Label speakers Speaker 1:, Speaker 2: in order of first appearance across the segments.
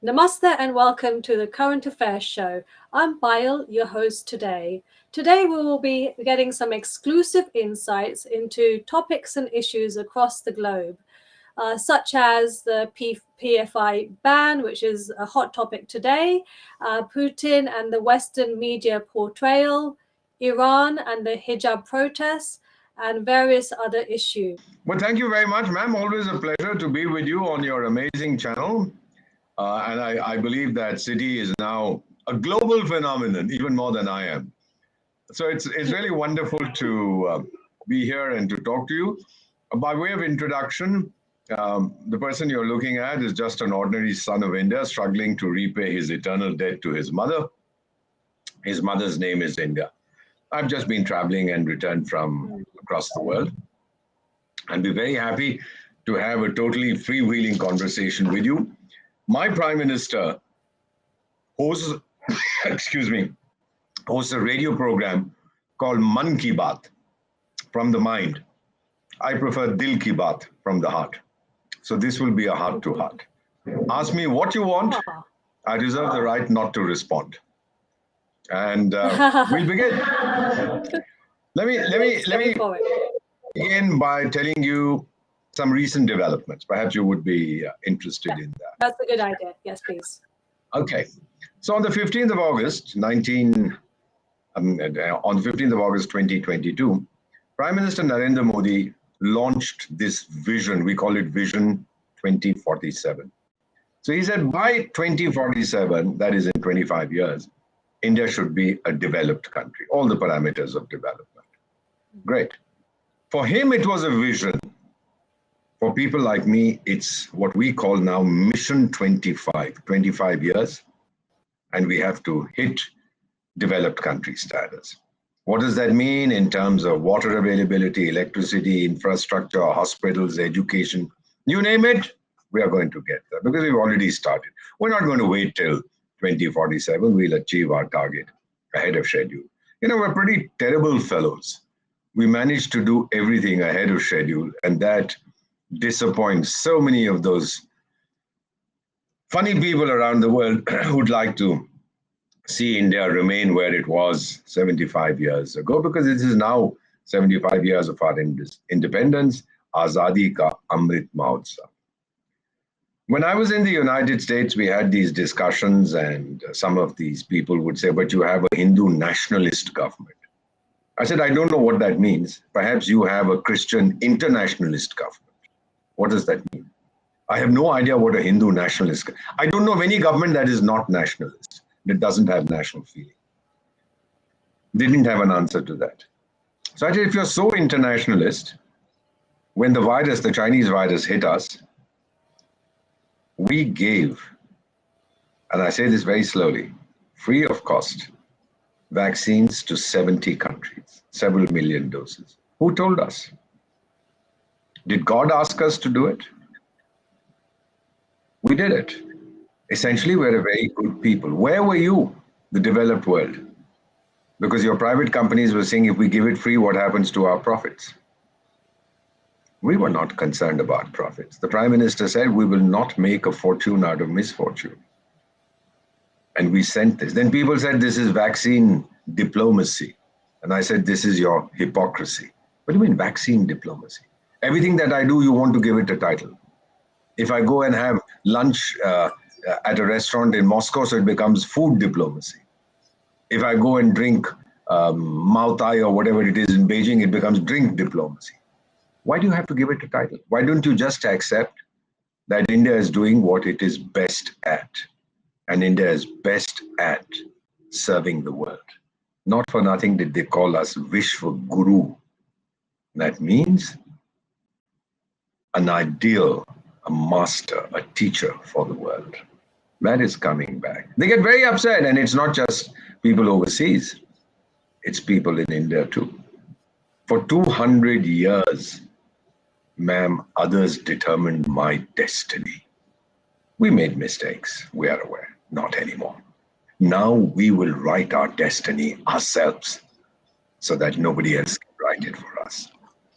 Speaker 1: Namaste and welcome to the Current Affairs Show. I'm Payal, your host today. Today we will be getting some exclusive insights into topics and issues across the globe, such as the PFI ban, which is a hot topic today, Putin and the Western media portrayal, Iran and the hijab protests, and various other issues.
Speaker 2: Well, thank you very much, ma'am. Always a pleasure to be with you on your amazing channel. And I believe that City is now a global phenomenon, even more than I am. So it's really wonderful to be here and to talk to you. By way of introduction, the person you're looking at is just an ordinary son of India struggling to repay his eternal debt to his mother. His mother's name is India. I've just been traveling and returned from across the world. I'll be very happy to have a totally freewheeling conversation with you. My Prime Minister hosts, hosts a radio program called Man Ki Baat, from the mind. I prefer Dil Ki Baat, from the heart. So this will be a heart-to-heart. Ask me what you want. I reserve the right not to respond. And we'll begin. Let me begin by telling you some recent developments. Perhaps you would be interested in that.
Speaker 1: That's a good idea. Yes, please.
Speaker 2: Okay. So on the 15th of August, 2022, Prime Minister Narendra Modi launched this vision. We call it Vision 2047. So he said by 2047, that is in 25 years, India should be a developed country, all the parameters of development. Great. For him, it was a vision. For people like me, it's what we call now Mission 25, 25 years, and we have to hit developed country status. What does that mean in terms of water availability, electricity, infrastructure, hospitals, education? You name it, we are going to get there because we've already started. We're not going to wait till 2047, we'll achieve our target ahead of schedule. You know, we're pretty terrible fellows. We managed to do everything ahead of schedule, and that disappoints so many of those funny people around the world who'd like to see India remain where it was 75 years ago, because this is now 75 years of our independence, Azadi Ka Amrit Mahotsav. When I was in the United States, we had these discussions, and some of these people would say, but you have a Hindu nationalist government. I said, I don't know what that means. Perhaps you have a Christian internationalist government. What does that mean? I have no idea what a Hindu nationalist. I don't know of any government that is not nationalist, that doesn't have national feeling. They didn't have an answer to that. So I said, if you're so internationalist, when the virus, the Chinese virus hit us, we gave, and I say this very slowly, free of cost, vaccines to 70 countries, several million doses. Who told us? Did God ask us to do it? We did it. Essentially, we're a very good people. Where were you, the developed world? Because your private companies were saying, if we give it free, what happens to our profits? We were not concerned about profits. The Prime Minister said, we will not make a fortune out of misfortune. And we sent this. Then people said, this is vaccine diplomacy. And I said, this is your hypocrisy. What do you mean vaccine diplomacy? Everything that I do, you want to give it a title. If I go and have lunch at a restaurant in Moscow, so it becomes food diplomacy. If I go and drink Mao Tai or whatever it is in Beijing, it becomes drink diplomacy. Why do you have to give it a title? Why don't you just accept that India is doing what it is best at? And India is best at serving the world. Not for nothing did they call us Vishwa Guru. That means an ideal, a master, a teacher for the world. That is coming back. They get very upset, and it's not just people overseas. It's people in India too. For 200 years, ma'am, others determined my destiny. We made mistakes, we are aware, not anymore. Now we will write our destiny ourselves so that nobody else can write it for us.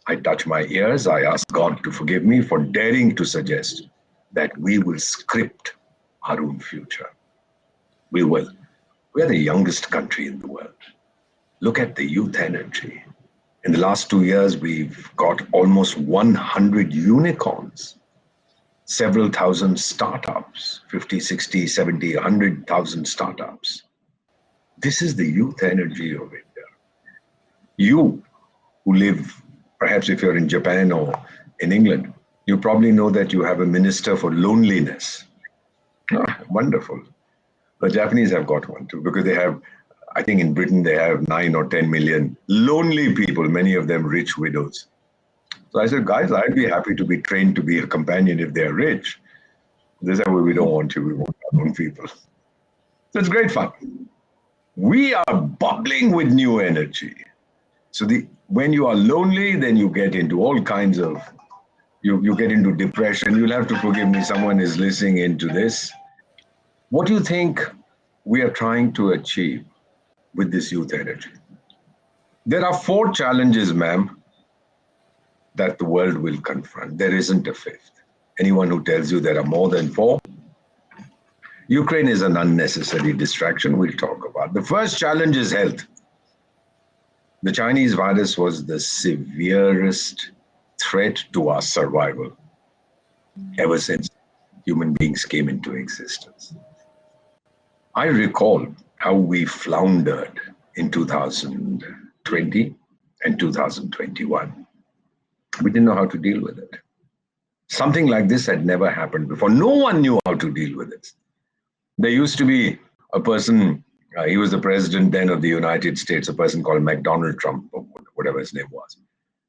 Speaker 2: I touch my ears, I ask God to forgive me for daring to suggest that we will script our own future. We will. We are the youngest country in the world. Look at the youth energy. In the last 2 years, we've got almost 100 unicorns, several thousand startups, 50, 60, 70, 100,000 startups. This is the youth energy of India. You who live, perhaps if you're in Japan or in England, you probably know that you have a minister for loneliness. Wonderful. The Japanese have got one too, because they have, I think in Britain, they have 9 or 10 million lonely people, many of them rich widows. So I said, guys, I'd be happy to be trained to be a companion if they're rich. They said, well, we don't want you, we want our own people. So it's great fun. We are bubbling with new energy. So when you are lonely, then you get into all kinds of, you get into depression. You'll have to forgive me, someone is listening into this. What do you think we are trying to achieve with this youth energy? There are 4 challenges, ma'am, that the world will confront. There isn't a 5th. Anyone who tells you there are more than 4, Ukraine is an unnecessary distraction. We'll talk about. The first challenge is health. The Chinese virus was the severest threat to our survival ever since human beings came into existence. I recall how we floundered in 2020 and 2021. We didn't know how to deal with it. Something like this had never happened before. No one knew how to deal with it. There used to be a person, he was the president then of the United States, a person called McDonald Trump, or whatever his name was.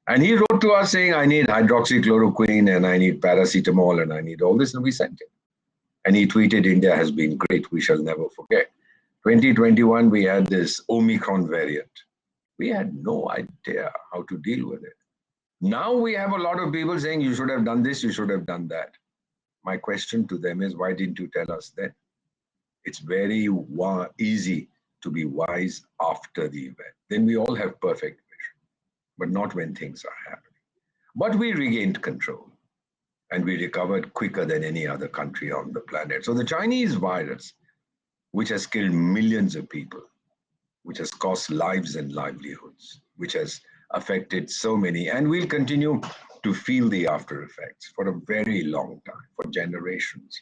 Speaker 2: And he wrote to us saying, I need hydroxychloroquine and I need paracetamol and I need all this, and we sent it. And he tweeted, India has been great, we shall never forget. 2021, we had this Omicron variant. We had no idea how to deal with it. Now we have a lot of people saying, you should have done this, you should have done that. My question to them is, why didn't you tell us then? It's very easy to be wise after the event. Then we all have perfect vision, but not when things are happening. But we regained control and we recovered quicker than any other country on the planet. So the Chinese virus, which has killed millions of people, which has cost lives and livelihoods, which has affected so many, and we'll continue to feel the after effects for a very long time, for generations.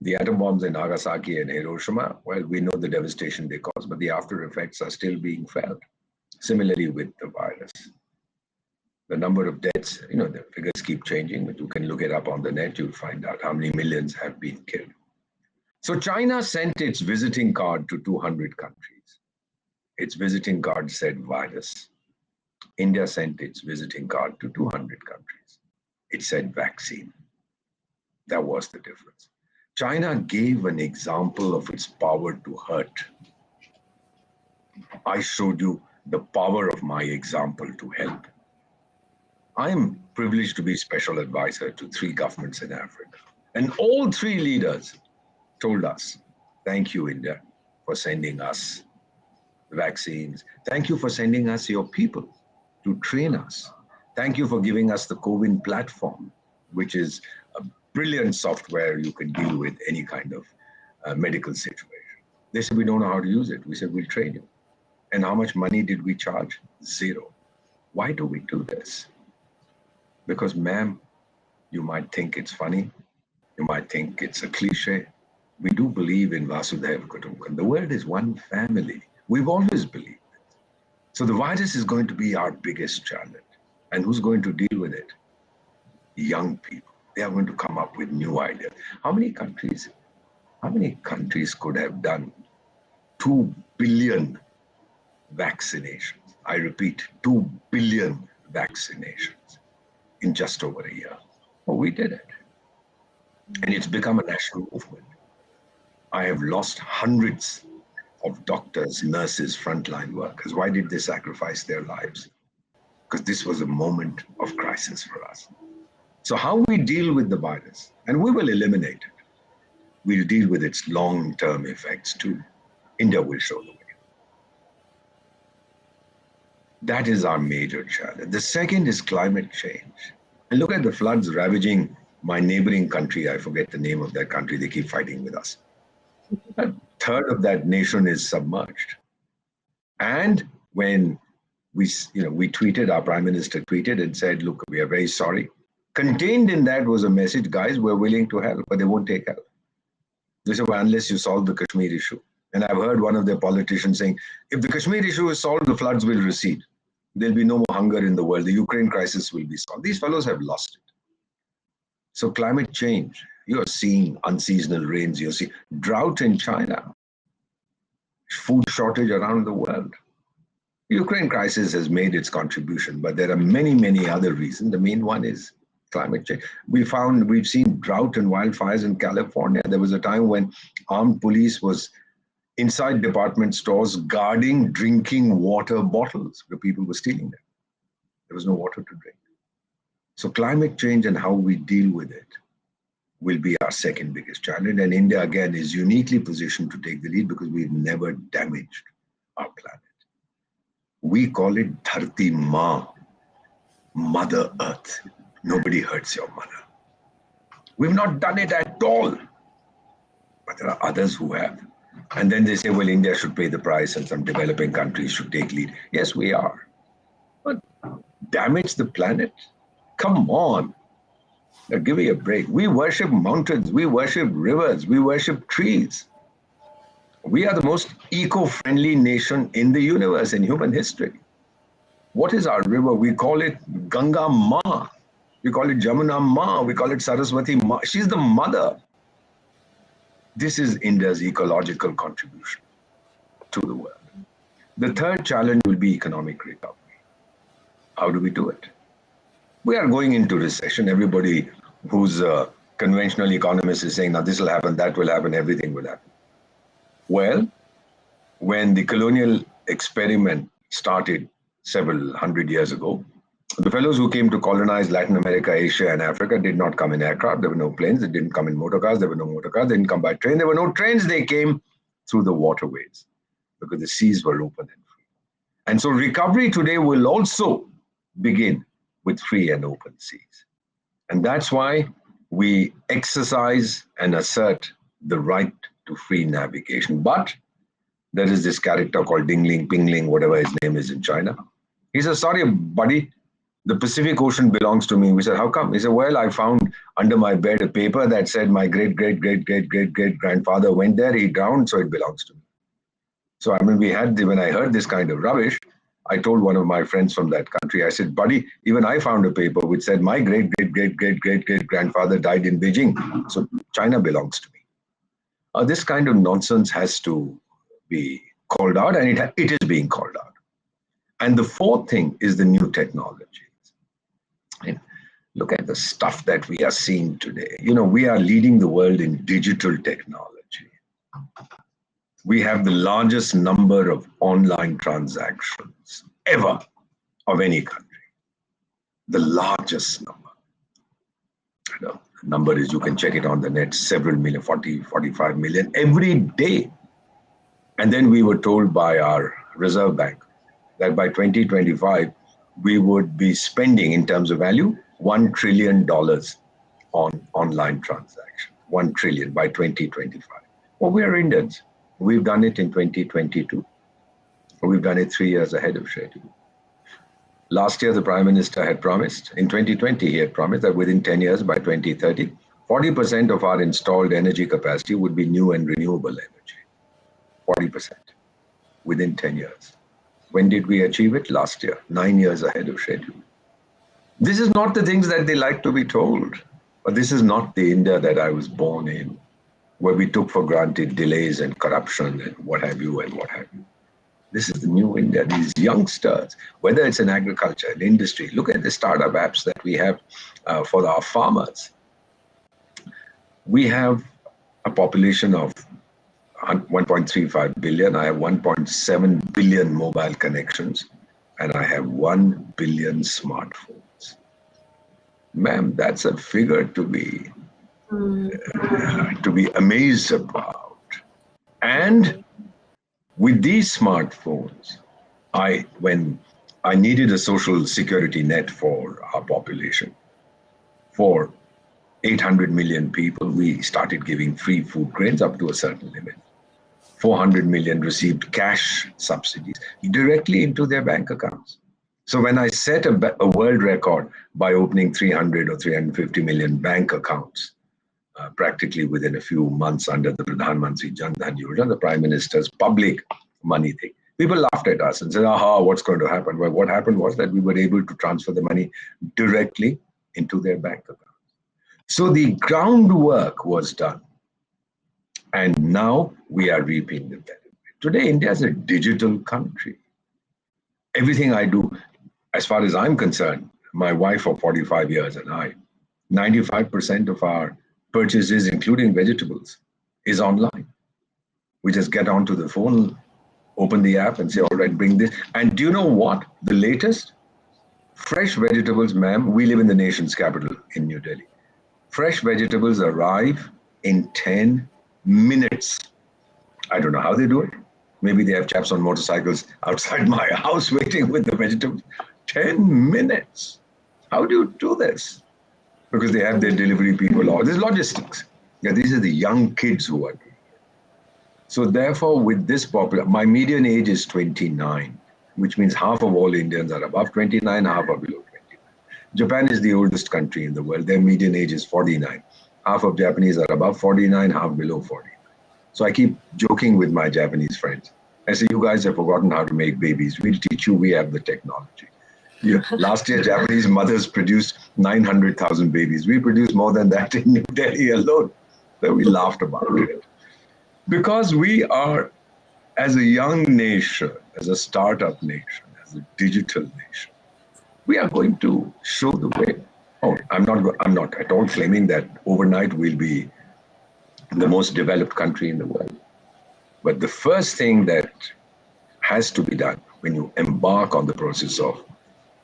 Speaker 2: The atom bombs in Nagasaki and Hiroshima, well, we know the devastation they caused, but the after effects are still being felt. Similarly with the virus. The number of deaths, the figures keep changing, but you can look it up on the net, you'll find out how many millions have been killed. So China sent its visiting card to 200 countries. Its visiting card said virus. India sent its visiting card to 200 countries. It said vaccine. That was the difference. China gave an example of its power to hurt. I showed you the power of my example to help. I am privileged to be special advisor to 3 governments in Africa. And all 3 leaders told us, thank you, India, for sending us vaccines. Thank you for sending us your people to train us. Thank you for giving us the COVID platform, which is a brilliant software you can deal with any kind of medical situation. They said, we don't know how to use it. We said, we'll train you. And how much money did we charge? 0. Why do we do this? Because, ma'am, you might think it's funny. You might think it's a cliche. We do believe in Vasudhaiva Kutumbakam. The world is one family. We've always believed it. So the virus is going to be our biggest challenge. And who's going to deal with it? Young people. They are going to come up with new ideas. How many countries could have done 2 billion vaccinations? I repeat, 2 billion vaccinations in just over a year. Well, we did it. And it's become a national movement. I have lost hundreds of doctors, nurses, frontline workers. Why did they sacrifice their lives? Because this was a moment of crisis for us. So how we deal with the virus, and we will eliminate it. We'll deal with its long-term effects too. India will show the way. That is our major challenge. The second is climate change. And look at the floods ravaging my neighboring country, I forget the name of that country, they keep fighting with us. A third of that nation is submerged. And when we tweeted, our prime minister tweeted and said, look, we are very sorry. Contained in that was a message, guys, we're willing to help, but they won't take help. They said, well, unless you solve the Kashmir issue. And I've heard one of their politicians saying, if the Kashmir issue is solved, the floods will recede. There'll be no more hunger in the world. The Ukraine crisis will be solved. These fellows have lost it. So climate change, you're seeing unseasonal rains, you're seeing drought in China, food shortage around the world. The Ukraine crisis has made its contribution, but there are many, many other reasons. The main one is climate change. We've seen drought and wildfires in California. There was a time when armed police was inside department stores guarding drinking water bottles where people were stealing them. There was no water to drink. So climate change and how we deal with it will be our second biggest challenge. And India, again, is uniquely positioned to take the lead because we've never damaged our planet. We call it Dharti Ma, Mother Earth. Nobody hurts your mother. We've not done it at all. But there are others who have. And then they say, well, India should pay the price and some developing countries should take lead. Yes, we are. But damage the planet? Come on. Now, give me a break. We worship mountains. We worship rivers. We worship trees. We are the most eco-friendly nation in the universe, in human history. What is our river? We call it Ganga Ma. We call it Jamuna Ma. We call it Saraswati Ma. She's the mother. This is India's ecological contribution to the world. The third challenge will be economic recovery. How do we do it? We are going into recession. Everybody who's a conventional economist is saying, now this will happen, that will happen, everything will happen. Well, when the colonial experiment started several hundred years ago, the fellows who came to colonize Latin America, Asia, and Africa did not come in aircraft. There were no planes. They didn't come in motor cars. There were no motor cars. They didn't come by train. There were no trains. They came through the waterways because the seas were open and free. And so recovery today will also begin with free and open seas. And that's why we exercise and assert the right to free navigation. But there is this character called Dingling, Pingling, whatever his name is in China. He says, sorry, buddy, the Pacific Ocean belongs to me. We said, how come? He said, well, I found under my bed a paper that said my great-great-great-great-great-grandfather went there, he drowned, so it belongs to me. So I mean, when I heard this kind of rubbish, I told one of my friends from that country, I said, buddy, even I found a paper which said my great-great-great-great-great-grandfather died in Beijing, so China belongs to me. This kind of nonsense has to be called out, and it is being called out. And the fourth thing is the new technologies. And look at the stuff that we are seeing today. You know, we are leading the world in digital technology. We have the largest number of online transactions ever of any country. The largest number. You know, the number is, you can check it on the net, several million, 40, 45 million every day. And then we were told by our Reserve Bank that by 2025, we would be spending, in terms of value, $1 trillion on online transactions. 1 trillion by 2025. Well, we are Indians. We've done it in 2022. We've done it 3 years ahead of schedule. Last year, the Prime Minister had promised, in 2020, he had promised that within 10 years, by 2030, 40% of our installed energy capacity would be new and renewable energy. 40% within 10 years. When did we achieve it? Last year, 9 years ahead of schedule. This is not the things that they like to be told, but this is not the India that I was born in, where we took for granted delays and corruption and what have you and what have you. This is the new India. These youngsters, whether it's in agriculture, in industry, look at the startup apps that we have for our farmers. We have a population of 1.35 billion. I have 1.7 billion mobile connections, and I have 1 billion smartphones. Ma'am, that's a figure to be amazed about. And with these smartphones, when I needed a social security net for our population, for 800 million people, we started giving free food grains up to a certain limit. 400 million received cash subsidies directly into their bank accounts. So when I set a world record by opening 300 or 350 million bank accounts, practically within a few months under the Pradhan Mantri Jan Dhan Yojana, the Prime Minister's public money thing, people laughed at us and said, aha, what's going to happen? Well, what happened was that we were able to transfer the money directly into their bank account. So the groundwork was done. And now we are reaping the benefit. Today, India is a digital country. Everything I do, as far as I'm concerned, my wife of 45 years and I, 95% of our purchases, including vegetables, is online. We just get onto the phone, open the app and say, all right, bring this. And do you know what? The latest? Fresh vegetables, ma'am, we live in the nation's capital in New Delhi. Fresh vegetables arrive in 10 minutes. I don't know how they do it. Maybe they have chaps on motorcycles outside my house waiting with the vegetables. 10 minutes. How do you do this? Because they have their delivery people, or there's logistics. Yeah, these are the young kids who are doing it. So therefore, with this my median age is 29, which means half of all Indians are above 29, half are below 29. Japan is the oldest country in the world. Their median age is 49. Half of Japanese are above 49, half below 49. So I keep joking with my Japanese friends. I say, you guys have forgotten how to make babies. We'll teach you, we have the technology. Yeah. Last year, Japanese mothers produced 900,000 babies. We produced more than that in New Delhi alone. So we laughed about it. Because we are, as a young nation, as a startup nation, as a digital nation, we are going to show the way. Oh, I'm not at all claiming that overnight we'll be the most developed country in the world. But the first thing that has to be done when you embark on the process of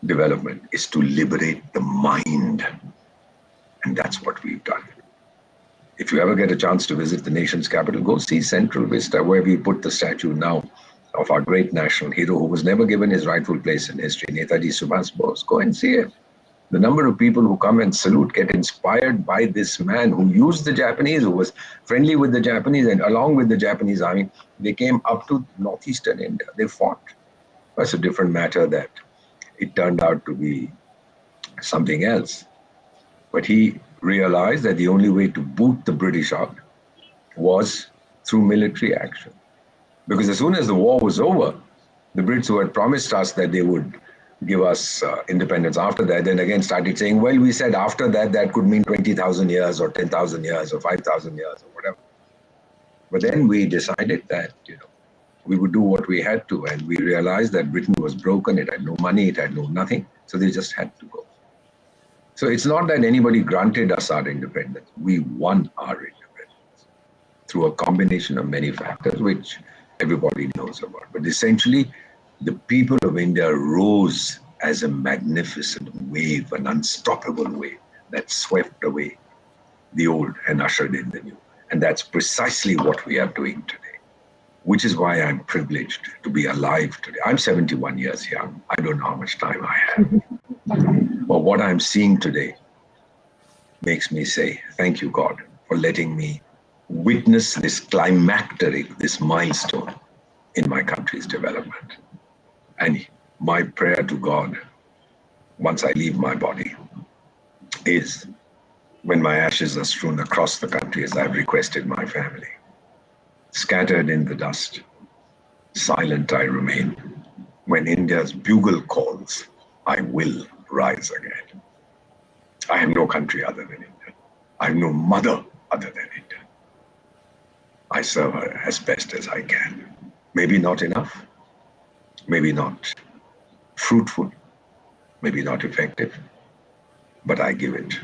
Speaker 2: development is to liberate the mind. And that's what we've done. If you ever get a chance to visit the nation's capital, go see Central Vista, where we put the statue now of our great national hero who was never given his rightful place in history, Netaji Subhas Bose. Go and see it. The number of people who come and salute get inspired by this man who used the Japanese, who was friendly with the Japanese, and along with the Japanese army, they came up to northeastern India. They fought. That's a different matter that it turned out to be something else. But he realized that the only way to boot the British out was through military action. Because as soon as the war was over, the Brits, who had promised us that they would give us independence after that, then again started saying, well, we said after that, that could mean 20,000 years or 10,000 years or 5,000 years or whatever. But then we decided that, we would do what we had to, and we realized that Britain was broken, it had no money, it had no nothing, so they just had to go. So it's not that anybody granted us our independence, we won our independence through a combination of many factors, which everybody knows about. But essentially, the people of India rose as a magnificent wave, an unstoppable wave that swept away the old and ushered in the new. And that's precisely what we are doing today, which is why I'm privileged to be alive today. I'm 71 years young. I don't know how much time I have. But what I'm seeing today makes me say, thank you, God, for letting me witness this climacteric, this milestone in my country's development. And my prayer to God, once I leave my body, is when my ashes are strewn across the country, as I've requested my family, scattered in the dust, silent I remain. When India's bugle calls, I will rise again. I have no country other than India. I have no mother other than India. I serve her as best as I can. Maybe not enough, maybe not fruitful, maybe not effective, but I give it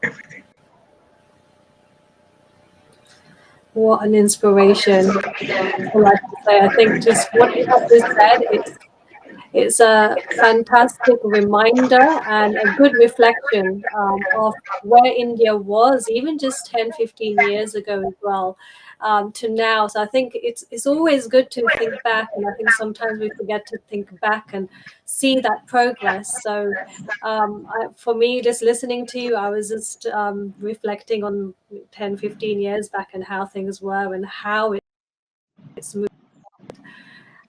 Speaker 2: everything.
Speaker 1: What an inspiration. I like to say, I think just what you have just said, it's a fantastic reminder and a good reflection of where India was even just 10, 15 years ago as well. to now. So I think it's always good to think back, and I think sometimes we forget to think back and see that progress. So for me, just listening to you, I was just reflecting on 10, 15 years back and how things were and how it's moved,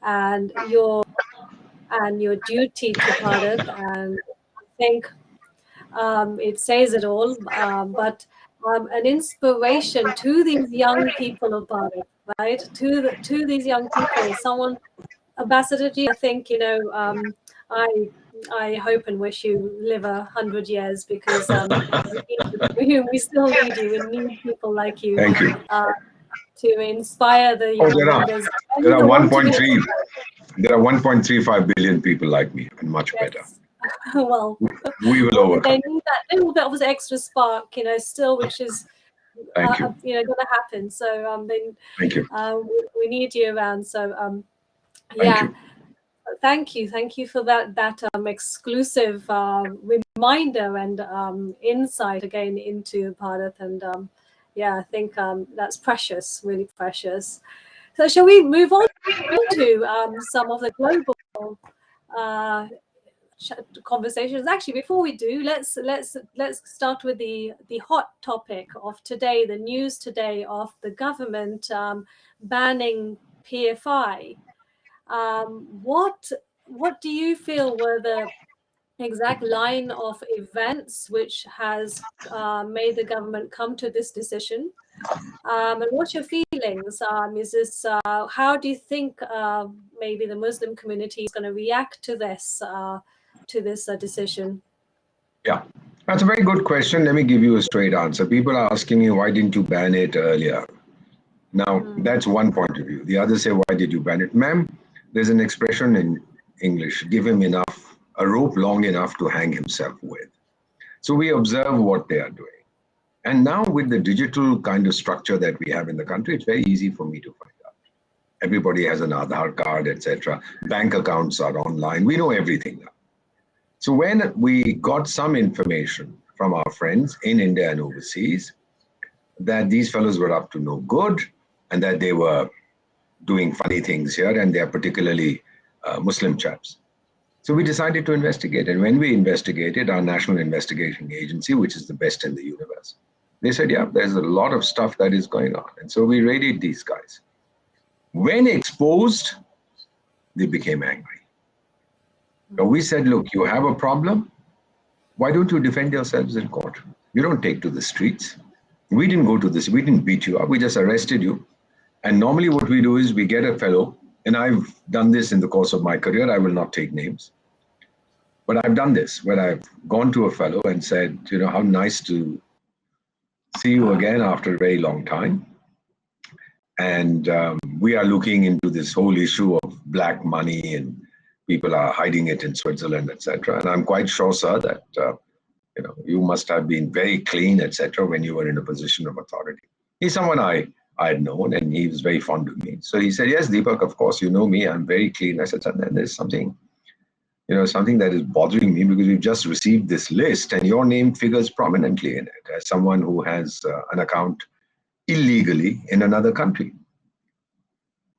Speaker 1: and your duty to Bharat. And I think it says it all, but an inspiration to these young people of Bharat, right? To these young people, someone, Ambassador Ji, I think, I hope and wish you live 100 years, because we still need you. We need people like you
Speaker 2: Thank you.
Speaker 1: to inspire the
Speaker 2: Oh,
Speaker 1: young members. And
Speaker 2: there are
Speaker 1: want to be
Speaker 2: 1.3. There are 1.35 billion people like me, and much better.
Speaker 1: Yes. Well,
Speaker 2: We will overcome.
Speaker 1: they need that little bit of extra spark, still, which is,
Speaker 2: Thank you.
Speaker 1: going to happen. So
Speaker 2: Thank you.
Speaker 1: we need you around. So
Speaker 2: Thank you.
Speaker 1: thank you for that exclusive reminder and insight again into Bharat. And I think that's precious, really precious. So shall we move on to some of the global conversations? Actually, before we do, let's start with the hot topic of today, the news today of the government banning PFI. What do you feel were the exact line of events which has made the government come to this decision? And what's your feelings? Is this how do you think maybe the Muslim community is going to react to this decision?
Speaker 2: Yeah, that's a very good question. Let me give you a straight answer. People are asking me, why didn't you ban it earlier? Now, that's one point of view. The others say, why did you ban it? Ma'am, there's an expression in English, give him a rope long enough to hang himself with. So we observe what they are doing. And now with the digital kind of structure that we have in the country, it's very easy for me to find out. Everybody has an Aadhaar card, etc. Bank accounts are online. We know everything now. So when we got some information from our friends in India and overseas that these fellows were up to no good and that they were doing funny things here, and they're particularly Muslim chaps. So we decided to investigate. And when we investigated, our National Investigation Agency, which is the best in the universe, they said, yeah, there's a lot of stuff that is going on. And so we raided these guys. When exposed, they became angry. So we said, look, you have a problem. Why don't you defend yourselves in court? You don't take to the streets. We didn't go to this. We didn't beat you up. We just arrested you. And normally what we do is we get a fellow, and I've done this in the course of my career. I will not take names. But I've done this where I've gone to a fellow and said, how nice to see you again after a very long time. And we are looking into this whole issue of black money, and people are hiding it in Switzerland, etc. And I'm quite sure, sir, that you must have been very clean, etc. when you were in a position of authority. He's someone I had known, and he was very fond of me. So he said, yes, Deepak, of course, you know me. I'm very clean. I said, then there's something that is bothering me, because we've just received this list and your name figures prominently in it as someone who has an account illegally in another country.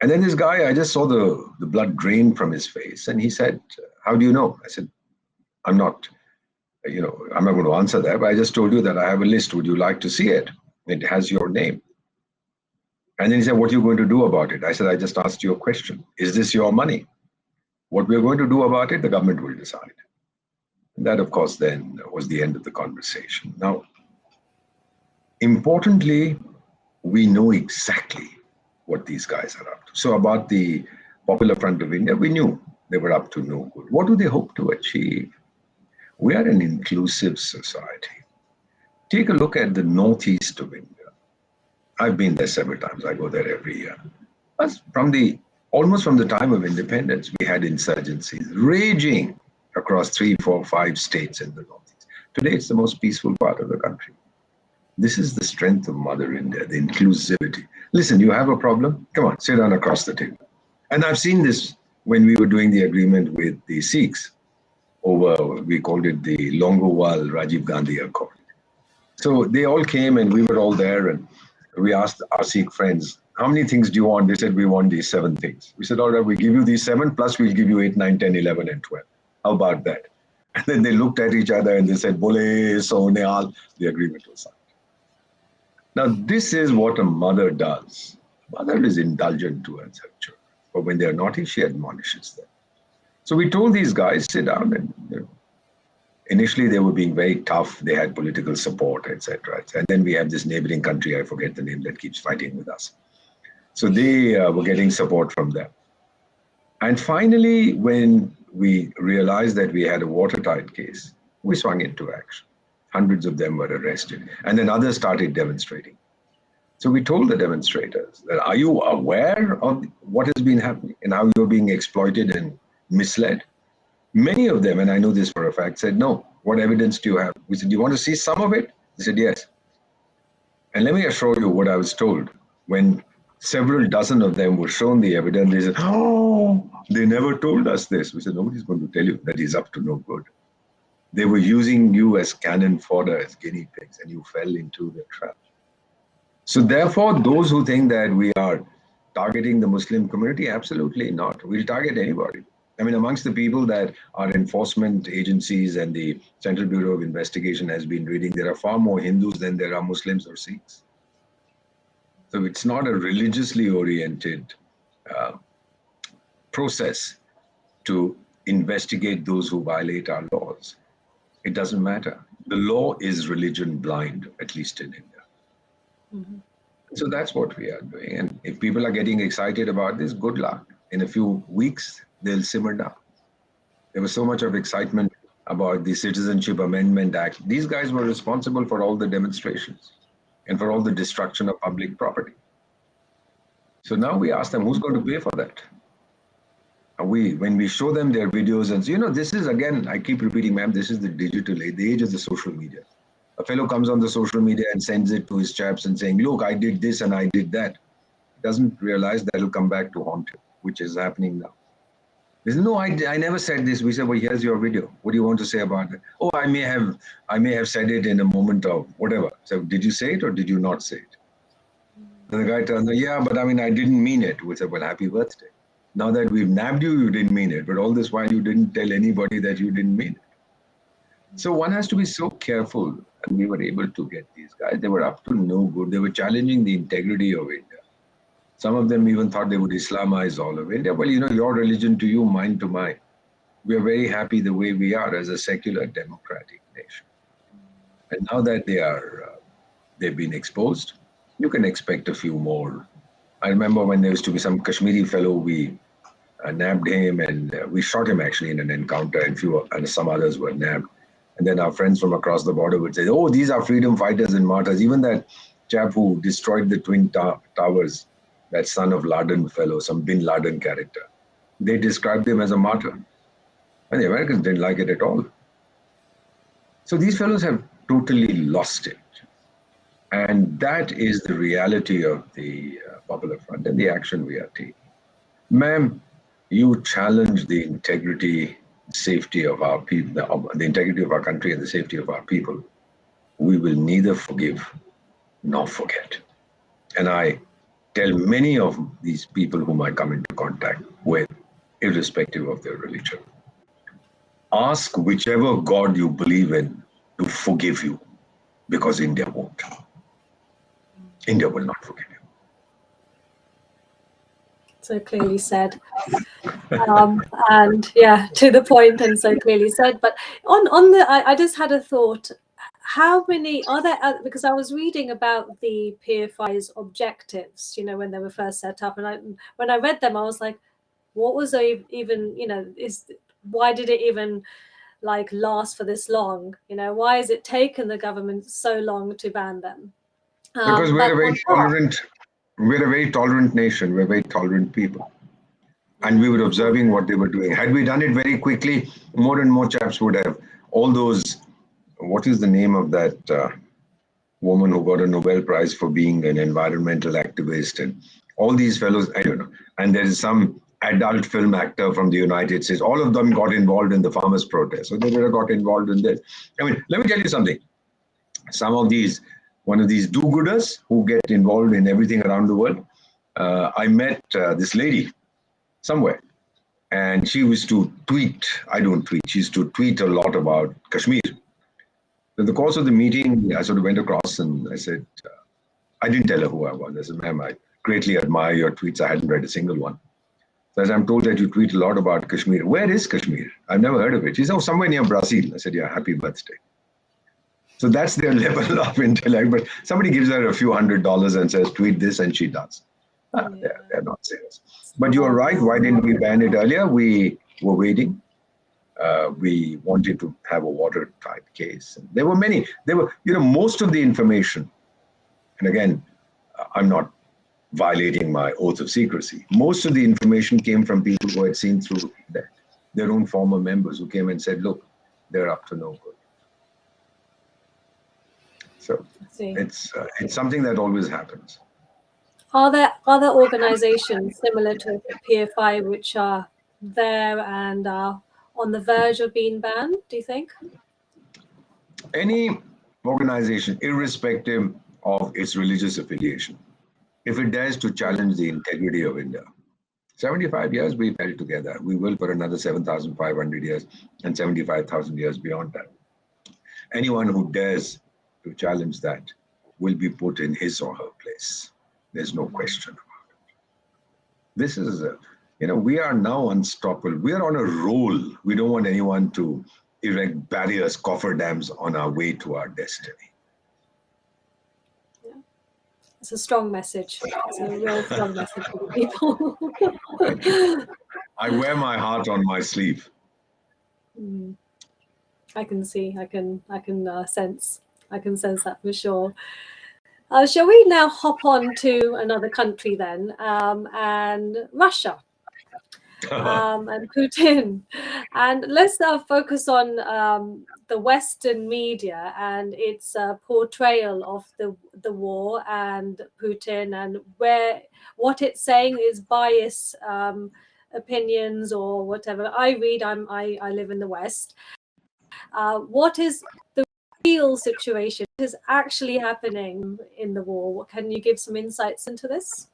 Speaker 2: And then this guy, I just saw the blood drain from his face, and he said, how do you know? I said, I'm not going to answer that, but I just told you that I have a list. Would you like to see it? It has your name. And then he said, what are you going to do about it? I said, I just asked you a question. Is this your money? What we're going to do about it, the government will decide. And that, of course, then was the end of the conversation. Now, importantly, we know exactly what these guys are up to. So about the Popular Front of India, we knew they were up to no good. What do they hope to achieve? We are an inclusive society. Take a look at the northeast of India. I've been there several times. I go there every year. But almost from the time of independence, we had insurgencies raging across 3, 4, 5 states in the northeast. Today, it's the most peaceful part of the country. This is the strength of Mother India, the inclusivity. Listen, you have a problem? Come on, sit down across the table. And I've seen this when we were doing the agreement with the Sikhs over, we called it the Longowal Rajiv Gandhi Accord. So they all came and we were all there, and we asked our Sikh friends, how many things do you want? They said, we want these 7 things. We said, all right, we give you these 7, plus we'll give you 8, 9, 10, 11, and 12. How about that? And then they looked at each other and they said, Bole, so Nehal, the agreement was signed. Now, this is what a mother does. Mother is indulgent towards her children. But when they're naughty, she admonishes them. So we told these guys, sit down. And initially, they were being very tough. They had political support, etc. And then we have this neighboring country, I forget the name, that keeps fighting with us. So they were getting support from them. And finally, when we realized that we had a watertight case, we swung into action. Hundreds of them were arrested. And then others started demonstrating. So we told the demonstrators that, are you aware of what has been happening and how you're being exploited and misled? Many of them, and I know this for a fact, said, no. What evidence do you have? We said, do you want to see some of it? They said, yes. And let me assure you what I was told. When several dozen of them were shown the evidence, they said, oh, they never told us this. We said, nobody's going to tell you that he's up to no good. They were using you as cannon fodder, as guinea pigs, and you fell into the trap. So therefore, those who think that we are targeting the Muslim community, absolutely not. We'll target anybody. I mean, amongst the people that our enforcement agencies and the Central Bureau of Investigation has been reading, there are far more Hindus than there are Muslims or Sikhs. So it's not a religiously oriented process to investigate those who violate our laws. It doesn't matter. The law is religion blind, at least in India. Mm-hmm. So that's what we are doing. And if people are getting excited about this, good luck. In a few weeks, they'll simmer down. There was so much of excitement about the Citizenship Amendment Act. These guys were responsible for all the demonstrations and for all the destruction of public property. So now we ask them, who's going to pay for that? When we show them their videos, and this is, again, I keep repeating, ma'am, this is the digital age, the age of the social media. A fellow comes on the social media and sends it to his chaps and saying, look, I did this and I did that. He doesn't realize that it'll come back to haunt him, which is happening now. He says, no, I never said this. We said, well, here's your video. What do you want to say about it? Oh, I may have said it in a moment of whatever. So did you say it or did you not say it? And the guy turns, yeah, but I didn't mean it. We said, well, happy birthday. Now that we've nabbed you, you didn't mean it. But all this while, you didn't tell anybody that you didn't mean it. So one has to be so careful. And we were able to get these guys. They were up to no good. They were challenging the integrity of India. Some of them even thought they would Islamize all of India. Well, your religion to you, mine to mine. We are very happy the way we are as a secular democratic nation. And now that they've been exposed, you can expect a few more. I remember when there used to be some Kashmiri fellow, we nabbed him and we shot him actually in an encounter, and some others were nabbed. And then our friends from across the border would say, oh, these are freedom fighters and martyrs. Even that chap who destroyed the Twin Towers, that son of Laden fellow, some Bin Laden character, they described him as a martyr. And the Americans didn't like it at all. So these fellows have totally lost it. And that is the reality of the Popular Front and the action we are taking. Ma'am, you challenge the integrity, safety of our people, the integrity of our country and the safety of our people. We will neither forgive nor forget. And I tell many of these people whom I come into contact with, irrespective of their religion, ask whichever God you believe in to forgive you, because India won't. India will not forgive you.
Speaker 1: So clearly said. And yeah, to the point and so clearly said. But I just had a thought. How many are there? Because I was reading about the PFI's objectives, when they were first set up, and when I read them, I was like, what was even? Why did it even last for this long? Why has it taken the government so long to ban them?
Speaker 2: Because we're a very tolerant nation. We're very tolerant people. And we were observing what they were doing. Had we done it very quickly, more and more chaps would have. All those, what is the name of that woman who got a Nobel Prize for being an environmental activist? And all these fellows, I don't know. And there is some adult film actor from the United States. All of them got involved in the farmers' protest. So they would have got involved in this. Let me tell you something. One of these do-gooders who get involved in everything around the world, I met this lady somewhere, and she used to tweet. I don't tweet. She used to tweet a lot about Kashmir. In the course of the meeting, I sort of went across and I said, I didn't tell her who I was. I said, ma'am, I greatly admire your tweets. I hadn't read a single one. So as I'm told that you tweet a lot about Kashmir. Where is Kashmir? I've never heard of it. She said, oh, somewhere near Brazil. I said, yeah, happy birthday. So that's their level of intellect. But somebody gives her a few $100 and says, tweet this, and she does. They're not serious. But you are right. Why didn't we ban it earlier? We were waiting. We wanted to have a watertight case. There were many. There were, most of the information, and again, I'm not violating my oath of secrecy. Most of the information came from people who had seen through their own former members who came and said, look, they're up to no good. So it's something that always happens.
Speaker 1: Are there other organizations similar to PFI which are there and are on the verge of being banned, do you think?
Speaker 2: Any organization, irrespective of its religious affiliation, if it dares to challenge the integrity of India, 75 years we've held together. We will for another 7,500 years and 75,000 years beyond that. Anyone who dares to challenge that will be put in his or her place. There's no question about it. This is, we are now unstoppable. We are on a roll. We don't want anyone to erect barriers, cofferdams on our way to our destiny.
Speaker 1: Yeah. It's a strong message. It's a real strong message for people.
Speaker 2: I wear my heart on my sleeve.
Speaker 1: I can see. I can sense. I can sense that for sure. Shall we now hop on to another country then, and Russia and Putin, and let's focus on the Western media and its portrayal of the war and Putin, and what it's saying is biased opinions or whatever. I live in the West. What is the real situation? What is actually happening in the war? Can you give some insights into this?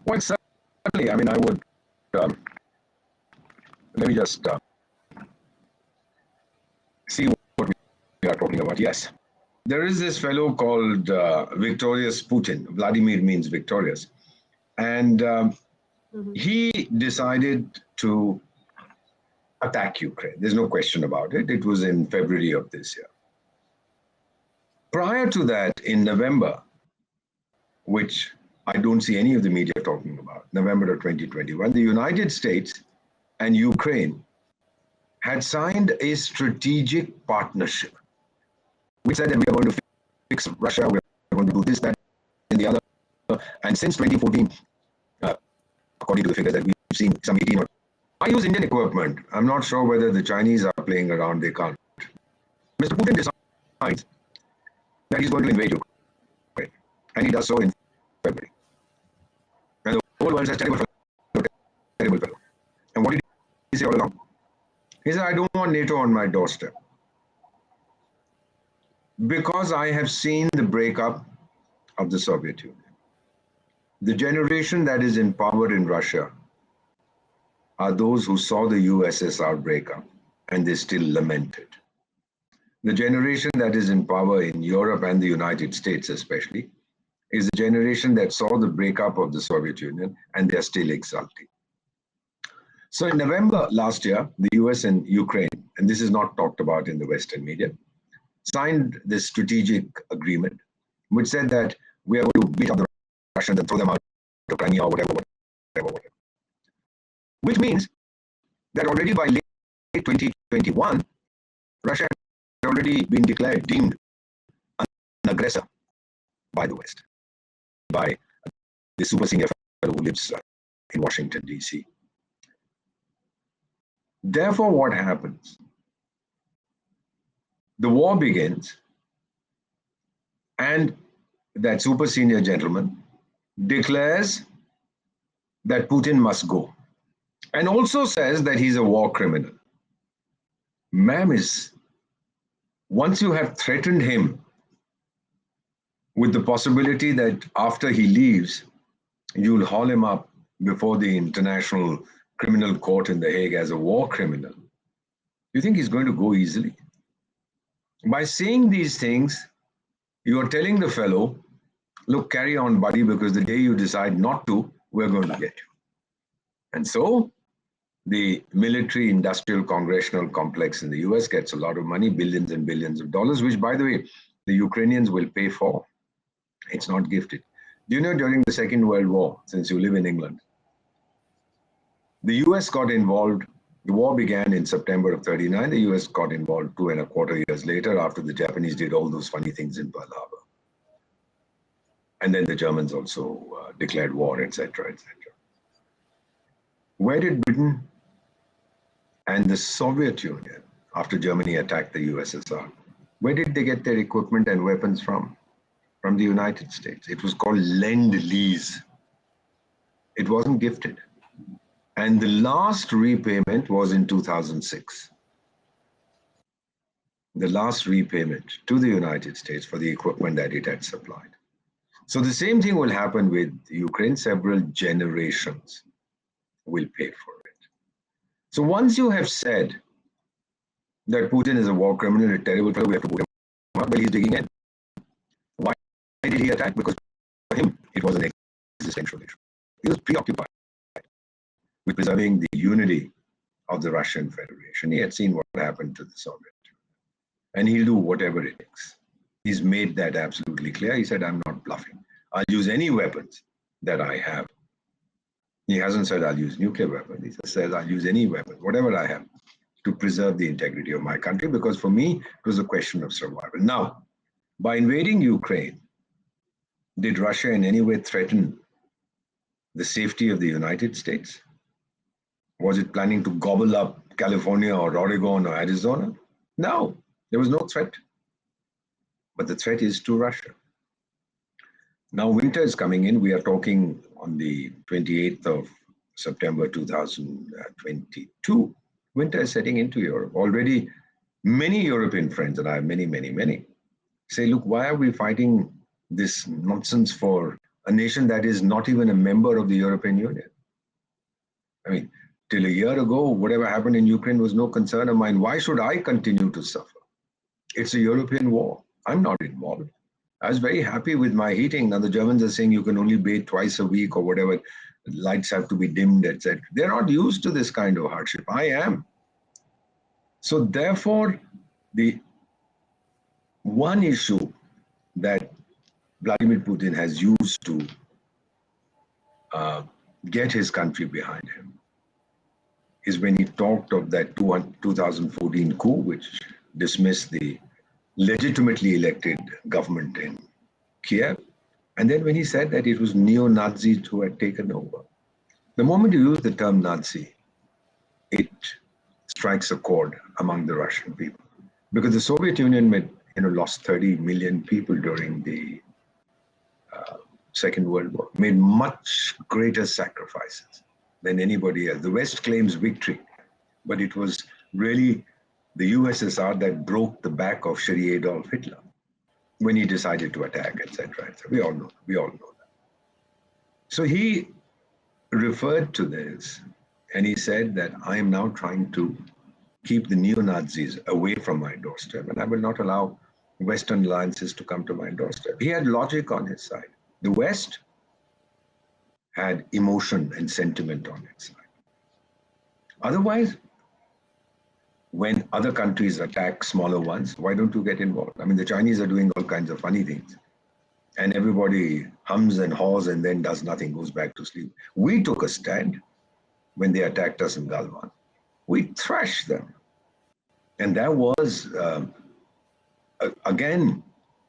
Speaker 2: Well, certainly. I mean, I would. Let me just see what we are talking about. Yes. There is this fellow called Victorious Putin. Vladimir means victorious. And he decided to attack Ukraine. There's no question about it. It was in February of this year. Prior to that, in November, which I don't see any of the media talking about, November of 2021, the United States and Ukraine had signed a strategic partnership, which said that we are going to fix Russia, we are going to do this, that, and the other. And since 2014, according to the figures that we've seen, some 18 or I use Indian equipment. I'm not sure whether the Chinese are playing around. They can't. Mr. Putin decides that he's going to invade Ukraine, and he does so in February. And the whole world says, terrible fellow, terrible fellow. And what did he say all along? He said, I don't want NATO on my doorstep, because I have seen the breakup of the Soviet Union. The generation that is in power in Russia are those who saw the USSR break up, and they still lament it. The generation that is in power in Europe and the United States especially is the generation that saw the breakup of the Soviet Union, and they're still exulting. So in November last year, the US and Ukraine, and this is not talked about in the Western media, signed this strategic agreement, which said that we are going to beat up the Russians and throw them out of Crimea or whatever. Which means that already by late 2021, Russia had already been deemed an aggressor by the West, by the super senior fellow who lives in Washington, D.C. Therefore, what happens? The war begins, and that super senior gentleman declares that Putin must go, and also says that he's a war criminal. Ma'am, once you have threatened him with the possibility that after he leaves, you'll haul him up before the International Criminal Court in The Hague as a war criminal. You think he's going to go easily? By saying these things, you are telling the fellow, look, carry on, buddy, because the day you decide not to, we're going to get you. And so the military industrial congressional complex in the US gets a lot of money, billions and billions of dollars, which, by the way, the Ukrainians will pay for. It's not gifted. Do you know during the Second World War, since you live in England, the US got involved. The war began in September of 39. The US got involved 2.25 years later after the Japanese did all those funny things in Pearl Harbor. And then the Germans also declared war, etc., etc. Where did Britain and the Soviet Union, after Germany attacked the USSR, where did they get their equipment and weapons from? From the United States. It was called Lend-Lease. It wasn't gifted. And the last repayment was in 2006. The last repayment to the United States for the equipment that it had supplied. So the same thing will happen with Ukraine. Several generations will pay for it. So once you have said that Putin is a war criminal, a terrible fellow, we have to put him up, well, he's digging in. Why did he attack? Because for him, it was an existential issue. He was preoccupied with preserving the unity of the Russian Federation. He had seen what happened to the Soviet Union, and he'll do whatever it takes. He's made that absolutely clear. He said, I'm not bluffing. I'll use any weapons that I have. He hasn't said I'll use nuclear weapons. He just says I'll use any weapon, whatever I have, to preserve the integrity of my country, because for me, it was a question of survival. Now, by invading Ukraine, did Russia in any way threaten the safety of the United States? Was it planning to gobble up California or Oregon or Arizona? No, there was no threat. But the threat is to Russia. Now winter is coming in. We are talking on the 28th of September 2022. Winter is setting into Europe. Already many European friends, and I have many, say, look, why are we fighting this nonsense for a nation that is not even a member of the European Union? I mean, till a year ago, whatever happened in Ukraine was no concern of mine. Why should I continue to suffer? It's a European war. I'm not involved. I was very happy with my heating. Now the Germans are saying you can only bathe twice a week or whatever. Lights have to be dimmed, etc. They're not used to this kind of hardship. I am. So therefore, the one issue that Vladimir Putin has used to get his country behind him is when he talked of that 2014 coup, which dismissed the legitimately elected government in Kiev. And then when he said that it was neo-Nazis who had taken over. The moment you use the term Nazi, it strikes a chord among the Russian people. Because the Soviet Union lost 30 million people during the Second World War, made much greater sacrifices than anybody else. The West claims victory, but it was really the USSR that broke the back of Cherie Adolf Hitler when he decided to attack, etc. We all know that. So he referred to this and he said that I am now trying to keep the neo-Nazis away from my doorstep, and I will not allow Western alliances to come to my doorstep. He had logic on his side. The West had emotion and sentiment on its side. Otherwise, when other countries attack smaller ones, why don't you get involved? I mean, the Chinese are doing all kinds of funny things, and everybody hums and haws and then does nothing, goes back to sleep. We took a stand when they attacked us in Galwan. We thrashed them. And that was, again,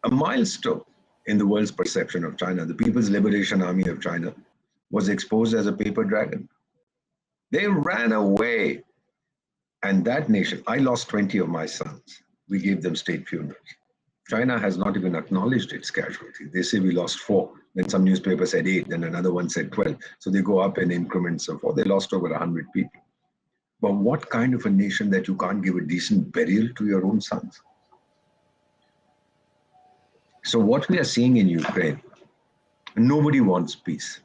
Speaker 2: a milestone in the world's perception of China. The People's Liberation Army of China was exposed as a paper dragon. They ran away. And that nation, I lost 20 of my sons. We gave them state funerals. China has not even acknowledged its casualties. They say we lost 4. Then some newspaper said 8. Then another one said 12. So they go up in increments of 4. They lost over 100 people. But what kind of a nation that you can't give a decent burial to your own sons? So what we are seeing in Ukraine, nobody wants peace.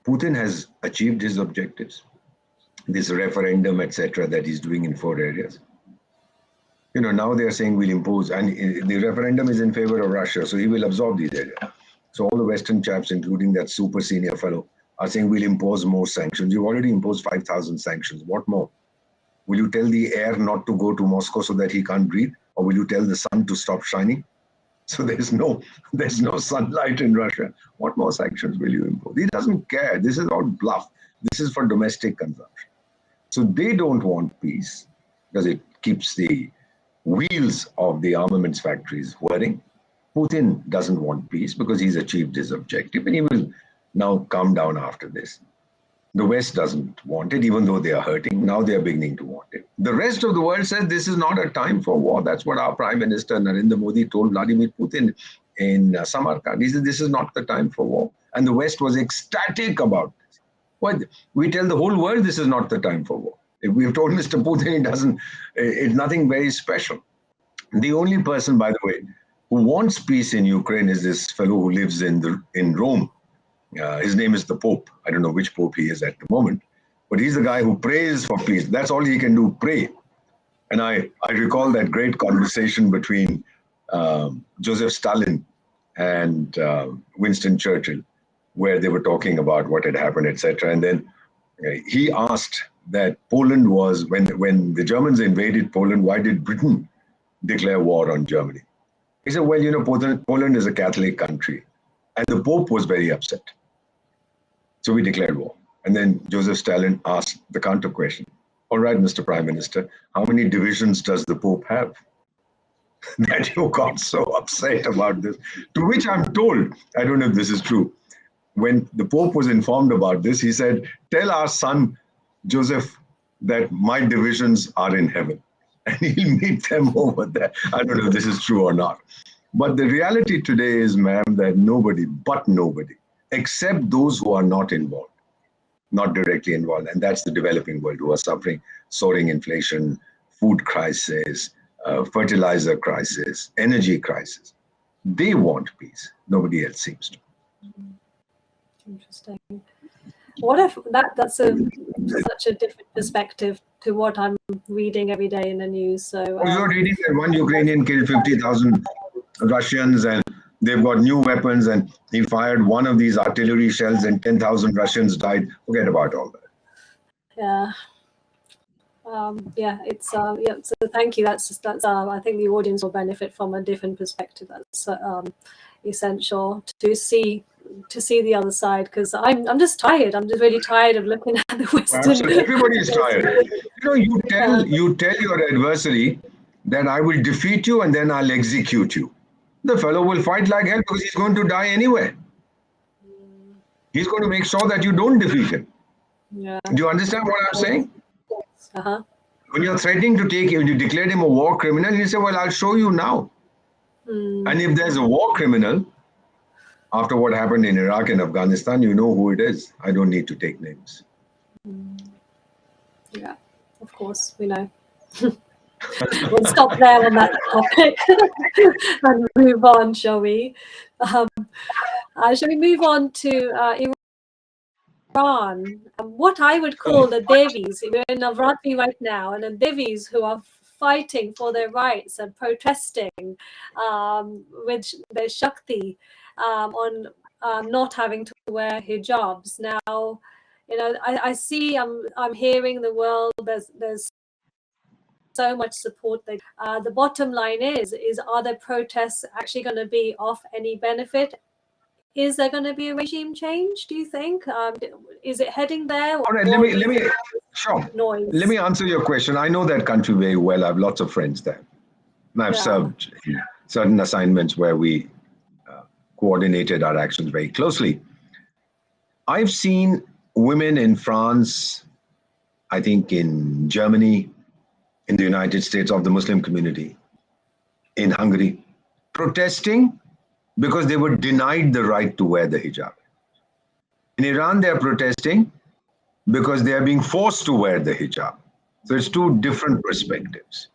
Speaker 2: Putin has achieved his objectives. This referendum, etc., that he's doing in 4 areas. Now they are saying we'll impose, and the referendum is in favor of Russia, so he will absorb these areas. So all the Western chaps, including that super senior fellow, are saying we'll impose more sanctions. You've already imposed 5,000 sanctions. What more? Will you tell the air not to go to Moscow so that he can't breathe? Or will you tell the sun to stop shining? So there's no sunlight in Russia. What more sanctions will you impose? He doesn't care. This is all bluff. This is for domestic consumption. So they don't want peace because it keeps the wheels of the armaments factories whirring. Putin doesn't want peace because he's achieved his objective and he will now calm down after this. The West doesn't want it, even though they are hurting. Now they are beginning to want it. The rest of the world says this is not a time for war. That's what our Prime Minister Narendra Modi told Vladimir Putin in Samarkand. He said this is not the time for war. And the West was ecstatic about this. Well, we tell the whole world this is not the time for war. If we've told Mr. Putin it's nothing very special. The only person, by the way, who wants peace in Ukraine is this fellow who lives in Rome. His name is the Pope. I don't know which Pope he is at the moment, but he's the guy who prays for peace. That's all he can do, pray. And I recall that great conversation between Joseph Stalin and Winston Churchill, where they were talking about what had happened, etc. And then he asked that Poland was, when the Germans invaded Poland, why did Britain declare war on Germany? He said, well, Poland is a Catholic country. And the Pope was very upset. So we declared war. And then Joseph Stalin asked the counter question. All right, Mr. Prime Minister, how many divisions does the Pope have? That you got so upset about this. To which I'm told, I don't know if this is true, when the Pope was informed about this, he said, tell our son, Joseph, that my divisions are in heaven. And he'll meet them over there. I don't know if this is true or not. But the reality today is, ma'am, that nobody, except those who are not involved, not directly involved, and that's the developing world who are suffering soaring inflation, food crisis, fertilizer crisis, energy crisis. They want peace. Nobody else seems to.
Speaker 1: Interesting. What if that's such a different perspective to what I'm reading every day in the news? So
Speaker 2: you're reading that one Ukrainian killed 50,000 Russians and they've got new weapons and he fired one of these artillery shells and 10,000 Russians died. Forget about all that.
Speaker 1: Yeah. It's so thank you. That's I think the audience will benefit from a different perspective. That's essential to see the other side, because I'm just tired. I'm just really tired of looking at the Western.
Speaker 2: Absolutely. Everybody is tired. You tell your adversary that I will defeat you and then I'll execute you. The fellow will fight like hell because he's going to die anyway. He's going to make sure that you don't defeat him.
Speaker 1: Yeah.
Speaker 2: Do you understand what I'm saying?
Speaker 1: Uh-huh.
Speaker 2: When you're threatening to take him, you declared him a war criminal, you say, well, I'll show you now. And if there's a war criminal, after what happened in Iraq and Afghanistan, you know who it is. I don't need to take names.
Speaker 1: Yeah, of course, we know. We'll stop there on that topic and move on, shall we? Shall we move on to Iran? What I would call the Devis. We're in Navratri right now, and the Devis who are fighting for their rights and protesting with their Shakti on not having to wear hijabs. Now, I see, I'm hearing the world, there's so much support. The bottom line is are the protests actually going to be of any benefit? Is there going to be a regime change, do you think? Is it heading there?
Speaker 2: All right, let me answer your question. I know that country very well. I have lots of friends there. And I've served in certain assignments where we coordinated our actions very closely. I've seen women in France, I think in Germany, in the United States, of the Muslim community, in Hungary, protesting because they were denied the right to wear the hijab. In Iran, they are protesting because they are being forced to wear the hijab. So it's two different perspectives.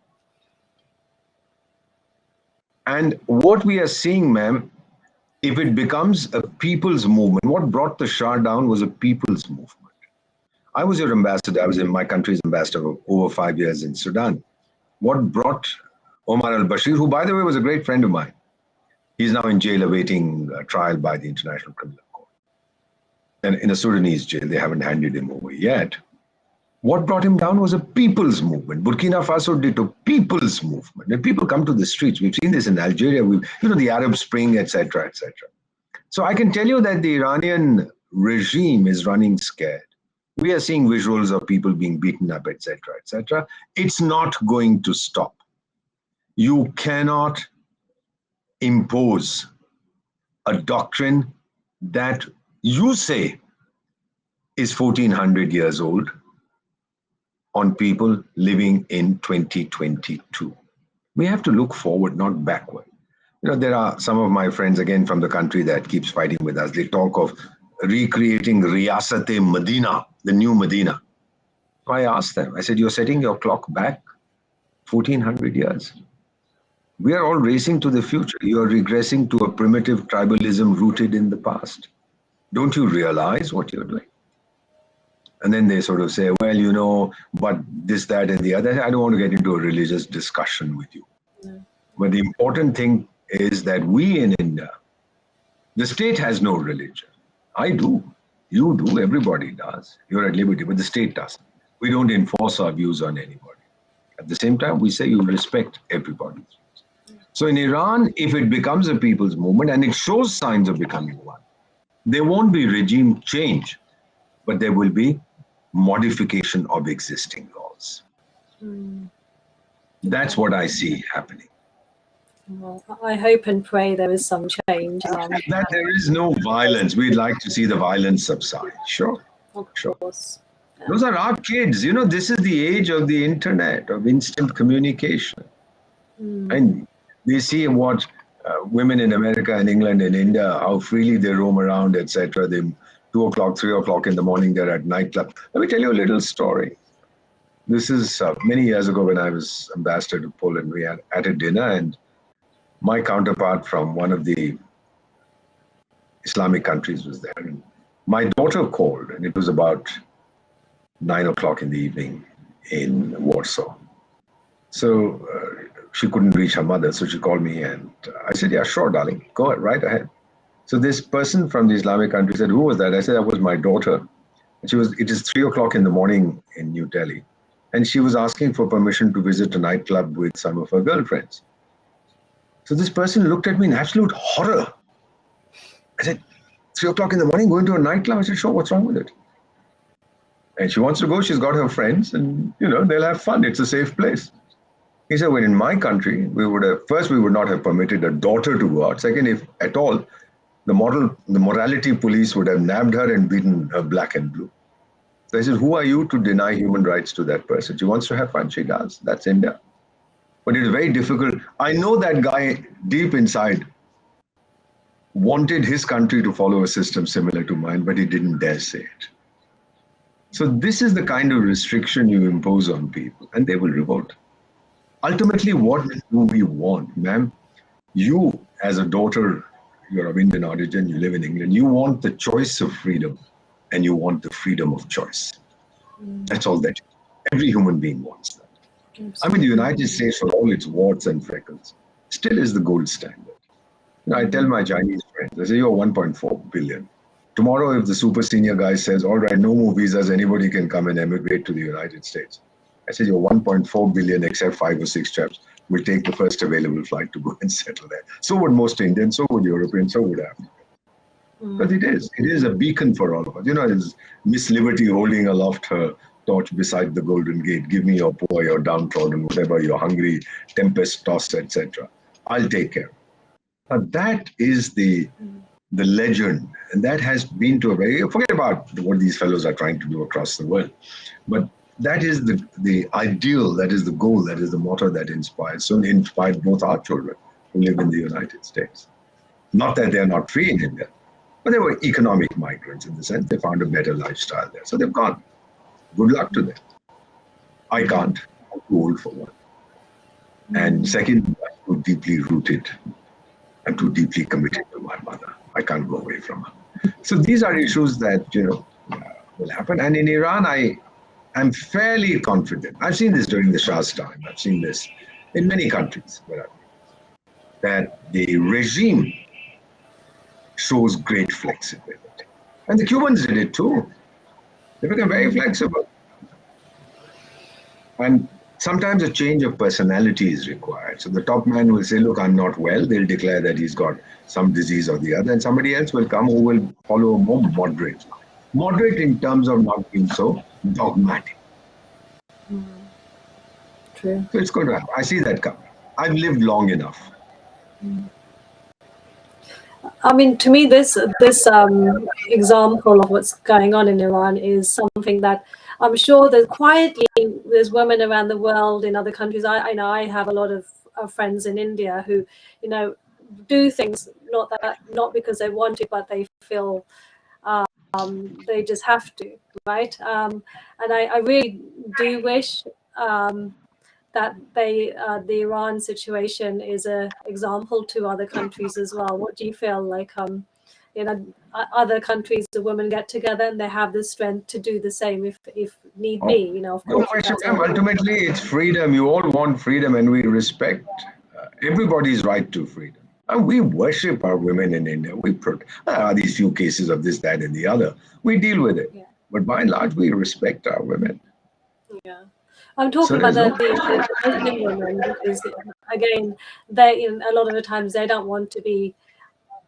Speaker 2: And what we are seeing, ma'am, if it becomes a people's movement, what brought the Shah down was a people's movement. I was your ambassador. I was in my country's ambassador for over 5 years in Sudan. What brought Omar al-Bashir, who, by the way, was a great friend of mine, he's now in jail awaiting trial by the International Criminal Court. And in a Sudanese jail, they haven't handed him over yet. What brought him down was a people's movement. Burkina Faso did a people's movement. When people come to the streets, we've seen this in Algeria, the Arab Spring, etc., etc. So I can tell you that the Iranian regime is running scared. We are seeing visuals of people being beaten up, etc., etc. It's not going to stop. You cannot impose a doctrine that you say is 1400 years old on people living in 2022. We have to look forward, not backward. There are some of my friends, again, from the country that keeps fighting with us. They talk of recreating Riyasat-e-Medina, the new Medina. I asked them, I said, you're setting your clock back 1400 years. We are all racing to the future. You are regressing to a primitive tribalism rooted in the past. Don't you realize what you're doing? And then they sort of say, well, but this, that, and the other. I don't want to get into a religious discussion with you. No. But the important thing is that we in India, the state has no religion. I do. You do. Everybody does. You're at liberty, but the state doesn't. We don't enforce our views on anybody. At the same time, we say you respect everybody's views. So in Iran, if it becomes a people's movement and it shows signs of becoming one, there won't be regime change, but there will be modification of existing laws. That's what I see happening.
Speaker 1: Well, I hope and pray there is some change.
Speaker 2: That there is no violence. We'd like to see the violence subside. Sure.
Speaker 1: Of course.
Speaker 2: Yeah. Those are our kids. This is the age of the internet, of instant communication. And they see what women in America and England and India, how freely they roam around, etc. They 2 o'clock, 3 o'clock in the morning, they're at nightclub. Let me tell you a little story. This is many years ago when I was ambassador to Poland. We had at a dinner, and my counterpart from one of the Islamic countries was there. And my daughter called, and it was about 9 o'clock in the evening in Warsaw. So she couldn't reach her mother, so she called me, and I said, yeah, sure, darling, go right ahead. So this person from the Islamic country said, who was that? I said, that was my daughter. And it is 3 o'clock in the morning in New Delhi. And she was asking for permission to visit a nightclub with some of her girlfriends. So this person looked at me in absolute horror. I said, 3 o'clock in the morning, going to a nightclub? I said, sure, what's wrong with it? And she wants to go, she's got her friends, and they'll have fun. It's a safe place. He said, well, in my country, we would not have permitted a daughter to go out. Second, if at all, the morality police would have nabbed her and beaten her black and blue. So I said, who are you to deny human rights to that person? She wants to have fun, she does. That's India. But it's very difficult. I know that guy deep inside wanted his country to follow a system similar to mine, but he didn't dare say it. So this is the kind of restriction you impose on people, and they will revolt. Ultimately, what do we want, ma'am? You, as a daughter, you're of Indian origin, you live in England, you want the choice of freedom, and you want the freedom of choice. That's all that every human being wants that. I mean, the United States, for all its warts and freckles, still is the gold standard. I tell my Chinese friends, I say, you're 1.4 billion. Tomorrow, if the super senior guy says, all right, no more visas, anybody can come and emigrate to the United States. I said, you're 1.4 billion, except 5 or 6 chaps will take the first available flight to go and settle there. So would most Indians, so would Europeans, so would Africans. But it is a beacon for all of us. It's Miss Liberty holding aloft her torch beside the Golden Gate. Give me your poor, your downtrodden, whatever, you're hungry, tempest-tossed, etc. I'll take care. But that is the legend, and that has been to a very, forget about what these fellows are trying to do across the world, but that is the ideal, that is the goal, that is the motto that inspires. So inspired both our children who live in the United States. Not that they're not free in India, but they were economic migrants in the sense they found a better lifestyle there. So they've gone. Good luck to them. I can't. I'm too old for one. And second, I'm too deeply rooted I'm too deeply committed to my mother. I can't go away from her. So these are issues that, will happen. And in Iran, I'm fairly confident. I've seen this during the Shah's time. I've seen this in many countries where I've been, that the regime shows great flexibility. And the Cubans did it too. They became very flexible. And sometimes a change of personality is required. So the top man will say, look, I'm not well. They'll declare that he's got some disease or the other. And somebody else will come who will follow a more moderate line. Moderate in terms of not being so dogmatic.
Speaker 1: True.
Speaker 2: So it's going to happen. I see that coming. I've lived long enough.
Speaker 1: I mean, to me, this example of what's going on in Iran is something that I'm sure that quietly there's women around the world in other countries. I know I have a lot of friends in India who, do things not because they want to, but they feel they just have to, right? And I really do wish that the Iran situation is a example to other countries as well. What do you feel like? Other countries, the women get together and they have the strength to do the same if need be. Of
Speaker 2: No
Speaker 1: course.
Speaker 2: question, ma'am. Ultimately, it's freedom. You all want freedom, and we respect everybody's right to freedom. And we worship our women in India. There are these few cases of this, that, and the other. We deal with it.
Speaker 1: Yeah.
Speaker 2: But by and large, we respect our women.
Speaker 1: Yeah. I'm
Speaker 2: So
Speaker 1: talking about
Speaker 2: there's no
Speaker 1: the Muslim women because, again, they a lot of the times they don't want to be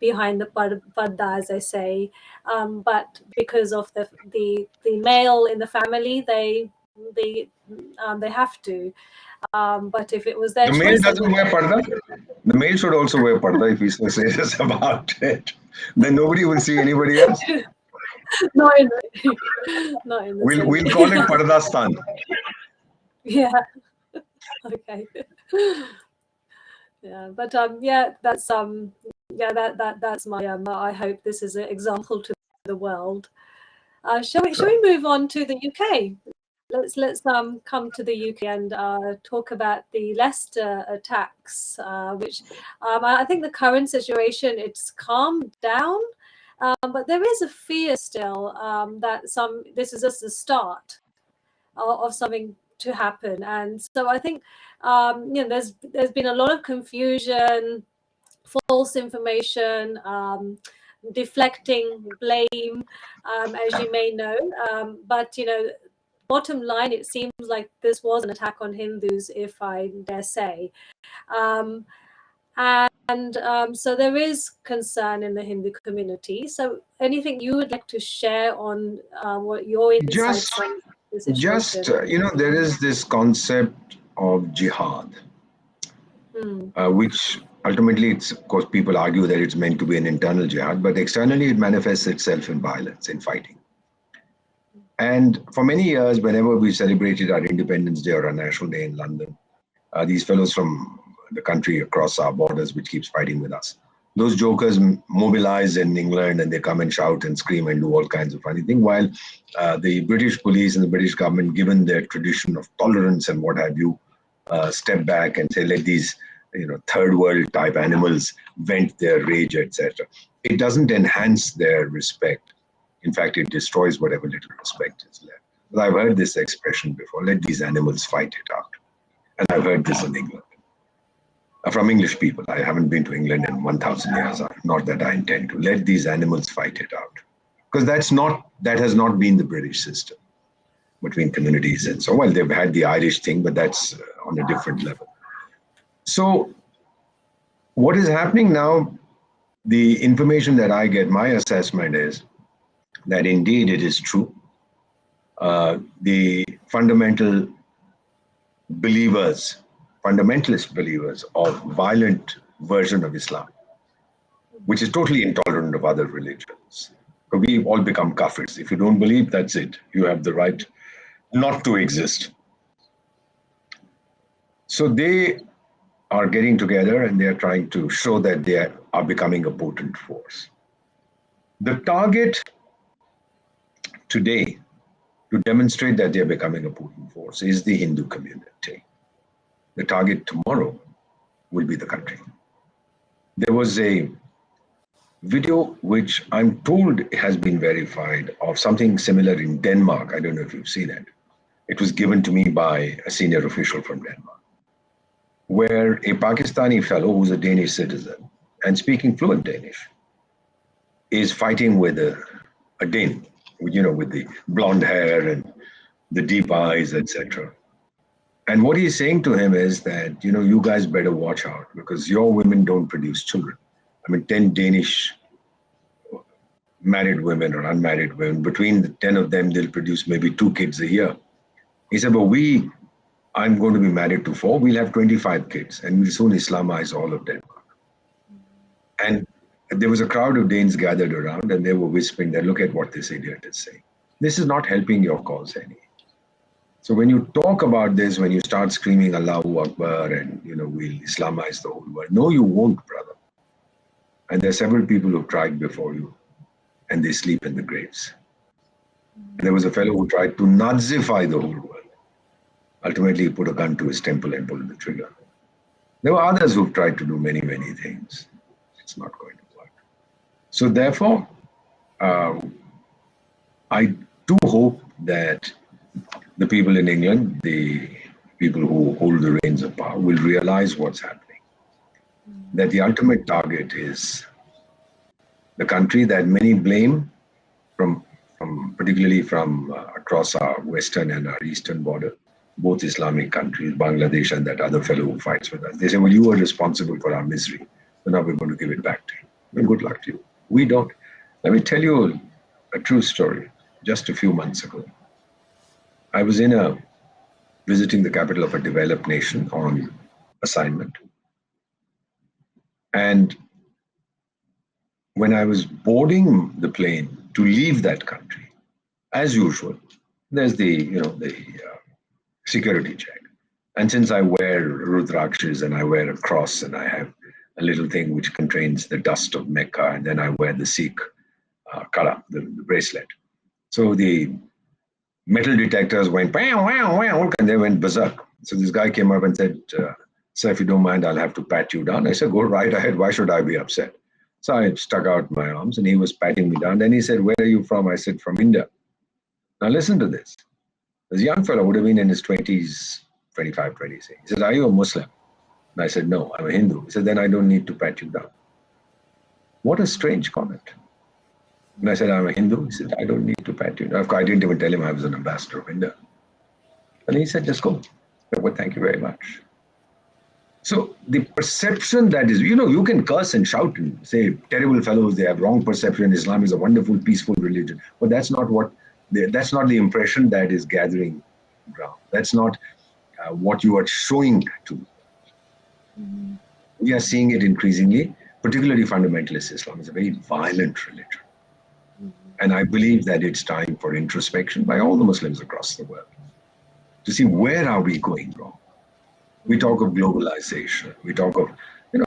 Speaker 1: behind the padda, as I say, but because of the male in the family, they have to. But if it was their
Speaker 2: The male
Speaker 1: choice, they
Speaker 2: doesn't
Speaker 1: would.
Speaker 2: wear parda. The male should also wear parda if he's so serious about it. Then nobody will see anybody else.
Speaker 1: not in not in the
Speaker 2: We'll
Speaker 1: same
Speaker 2: we'll
Speaker 1: way.
Speaker 2: call it Pardastan.
Speaker 1: Yeah. Okay. Yeah, but that's my I hope this is an example to the world. Shall we move on to the UK? Let's come to the UK and talk about the Leicester attacks, which I think the current situation, it's calmed down, but there is a fear still that this is just the start of something to happen. And so I think there's been a lot of confusion, false information, deflecting blame, as you may know. But bottom line, it seems like this was an attack on Hindus, if I dare say. Um, and so there is concern in the Hindu community. So anything you would like to share on what your insights
Speaker 2: Just,
Speaker 1: on the situation?
Speaker 2: there is this concept of jihad, which ultimately, it's, of course, people argue that it's meant to be an internal jihad, but externally it manifests itself in violence, in fighting. And for many years, whenever we celebrated our Independence Day or our National Day in London, these fellows from the country across our borders, which keeps fighting with us, those jokers mobilize in England and they come and shout and scream and do all kinds of funny things, while the British police and the British government, given their tradition of tolerance and what have you, step back and say, let these third world type animals vent their rage, etc. It doesn't enhance their respect. In fact, it destroys whatever little respect is left. But I've heard this expression before, let these animals fight it out. And I've heard this in England. From English people. I haven't been to England in 1,000 years. Not that I intend to. Let these animals fight it out. Because that has not been the British system between communities. And so, well, they've had the Irish thing, but that's on a different level. So what is happening now, the information that I get, my assessment is that indeed it is true. The fundamentalist believers of violent version of Islam, which is totally intolerant of other religions. So we all become kafirs. If you don't believe, that's it. You have the right not to exist. So they are getting together and they are trying to show that they are becoming a potent force. The target today to demonstrate that they are becoming a potent force is the Hindu community. The target tomorrow will be the country. There was a video which I'm told has been verified of something similar in Denmark. I don't know if you've seen it. It was given to me by a senior official from Denmark, where a Pakistani fellow who's a Danish citizen and speaking fluent Danish is fighting with a Dane, with the blonde hair and the deep eyes, etc. And what he's saying to him is that, you guys better watch out because your women don't produce children. I mean, 10 Danish married women or unmarried women, between the 10 of them, they'll produce maybe 2 kids a year. He said, but I'm going to be married to 4. We'll have 25 kids and we'll soon Islamize all of Denmark. And there was a crowd of Danes gathered around and they were whispering that, look at what this idiot is saying. This is not helping your cause any. So when you talk about this, when you start screaming Allahu Akbar and, we'll Islamize the whole world. No, you won't, brother. And there are several people who've tried before you and they sleep in the graves. And there was a fellow who tried to Nazify the whole world. Ultimately, he put a gun to his temple and pulled the trigger. There were others who've tried to do many, many things. It's not going to work. So therefore, I do hope that the people in England, the people who hold the reins of power, will realize what's happening. That the ultimate target is the country that many blame particularly from across our western and our eastern border, both Islamic countries, Bangladesh and that other fellow who fights with us. They say, well, you were responsible for our misery, so now we're going to give it back to you. Well, good luck to you. We don't. Let me tell you a true story. Just a few months ago, I was visiting the capital of a developed nation on assignment. And when I was boarding the plane to leave that country, as usual, there's the security check. And since I wear rudrakshas and I wear a cross and I have a little thing which contains the dust of Mecca, and then I wear the Sikh kala, the bracelet. So the metal detectors went, wow, wow, wow, and they went berserk. So this guy came up and said, sir, if you don't mind, I'll have to pat you down. I said, go right ahead. Why should I be upset? So I stuck out my arms and he was patting me down. Then he said, where are you from? I said, from India. Now listen to this. This young fellow would have been in his 20s, 25, 26. He said, are you a Muslim? And I said, no, I'm a Hindu. He said, then I don't need to pat you down. What a strange comment. And I said, I'm a Hindu. He said, I don't need to pat you down. Of course, I didn't even tell him I was an ambassador of India. And he said, just go. I said, well, thank you very much. So the perception that is, you can curse and shout and say, terrible fellows, they have wrong perception. Islam is a wonderful, peaceful religion. But that's not the impression that is gathering ground. That's not what you are showing to. Mm-hmm. We are seeing it increasingly, particularly fundamentalist Islam is a very violent religion. Mm-hmm. And I believe that it's time for introspection by all the Muslims across the world to see where are we going wrong. We talk of globalization. We talk of,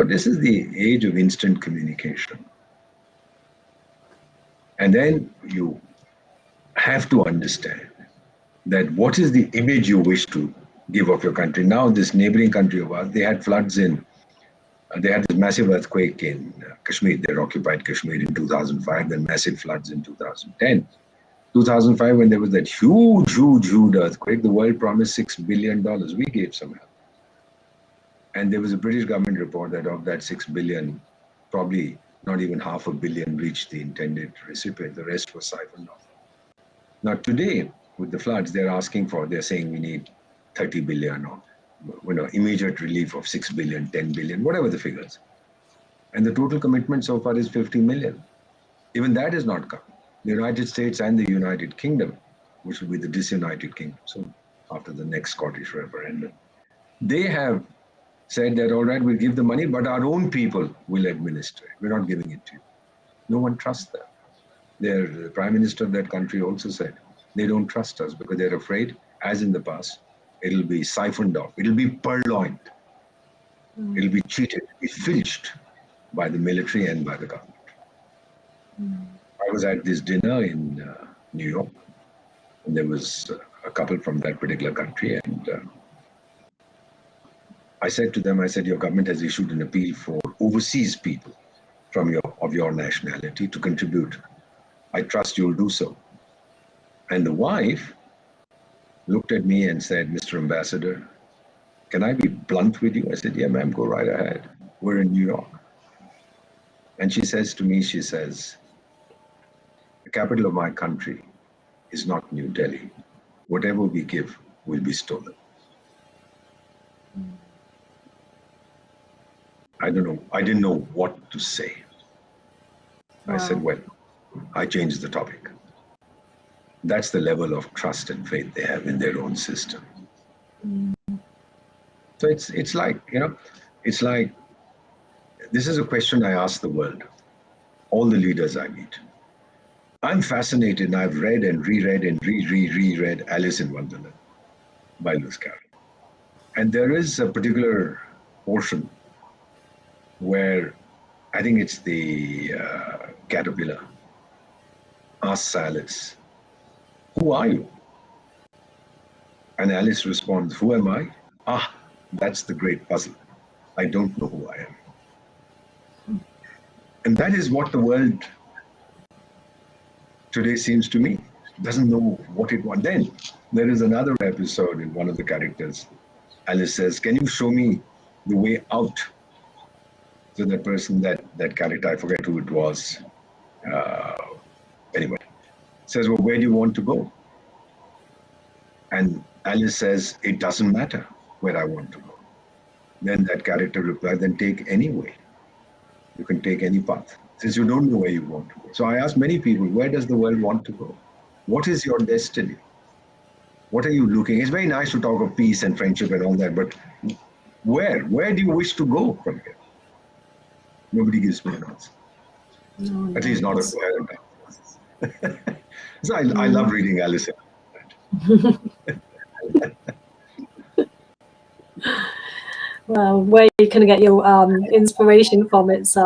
Speaker 2: this is the age of instant communication. And then you have to understand that what is the image you wish to give of your country. Now, this neighboring country of ours, they had floods they had this massive earthquake in Kashmir. They occupied Kashmir in 2005, then massive floods in 2010. 2005, when there was that huge earthquake, the world promised $6 billion. We gave some help. And there was a British government report that of that 6 billion, probably not even $500 million reached the intended recipient. The rest was siphoned off. Now today, with the floods, they're saying we need 30 billion or immediate relief of 6 billion, 10 billion, whatever the figures. And the total commitment so far is 50 million. Even that is not come. The United States and the United Kingdom, which will be the disunited kingdom, so after the next Scottish referendum, they have said that, all right, we'll give the money, but our own people will administer it. We're not giving it to you. No one trusts them. The Prime Minister of that country also said they don't trust us because they're afraid, as in the past, it'll be siphoned off. It'll be purloined. It'll be cheated, be filched by the military and by the government. I was at this dinner in New York, and there was a couple from that particular country, and I said to them, your government has issued an appeal for overseas people of your nationality to contribute. I trust you'll do so. And the wife looked at me and said, Mr. Ambassador, can I be blunt with you? I said, yeah, ma'am, go right ahead. We're in New York. And she says to me, she says, the capital of my country is not New Delhi. Whatever we give will be stolen. I don't know. I didn't know what to say. Wow. I said, well, I changed the topic. That's the level of trust and faith they have in their own system. So it's like, it's like, this is a question I ask the world, all the leaders I meet. I'm fascinated, and I've read and reread and reread Alice in Wonderland by Lewis Carroll. And there is a particular portion where I think it's the caterpillar asks Alice, who are you? And Alice responds, who am I? Ah, that's the great puzzle. I don't know who I am. And that is what the world today seems to me. Doesn't know what it wants. Then there is another episode in one of the characters. Alice says, can you show me the way out? So that person, that character, I forget who it was. Anyway, says, well, where do you want to go? And Alice says, it doesn't matter where I want to go. Then that character replies, then take any way. You can take any path, since you don't know where you want to go. So I ask many people, where does the world want to go? What is your destiny? What are you looking? It's very nice to talk of peace and friendship and all that, but where do you wish to go from here? Nobody gives me an answer. No, at least not a coherent answer. So I love reading Alice.
Speaker 1: Well, where you can get your inspiration from, there's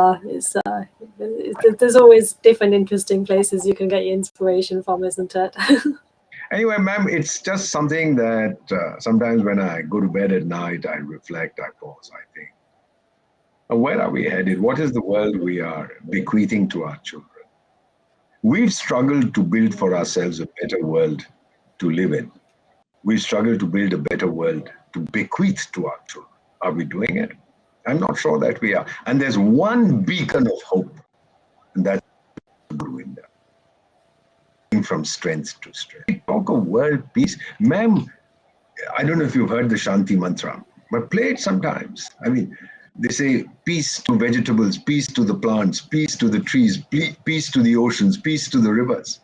Speaker 1: always different interesting places you can get your inspiration from, isn't it?
Speaker 2: Anyway, ma'am, it's just something that sometimes when I go to bed at night, I reflect, I pause, I think. Where are we headed? What is the world we are bequeathing to our children? We've struggled to build for ourselves a better world to live in. We've struggled to build a better world to bequeath to our children. Are we doing it? I'm not sure that we are. And there's one beacon of hope, and that's Guru India. From strength to strength. We talk of world peace. Ma'am, I don't know if you've heard the Shanti mantra, but play it sometimes. I mean, they say peace to vegetables, peace to the plants, peace to the trees, peace to the oceans, peace to the rivers.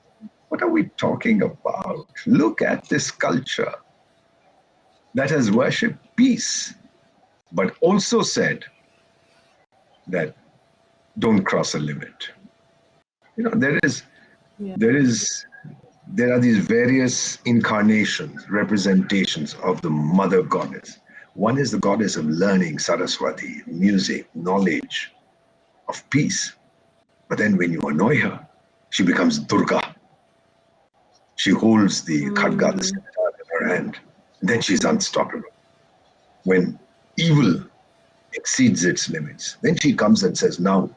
Speaker 2: What are we talking about? Look at this culture that has worshipped peace, but also said that don't cross a limit. There are these various incarnations, representations of the mother goddess. One is the goddess of learning, Saraswati, music, knowledge, of peace. But then when you annoy her, she becomes Durga. She holds the khadga, the scimitar in her hand. Then she's unstoppable. When evil exceeds its limits, then she comes and says, now.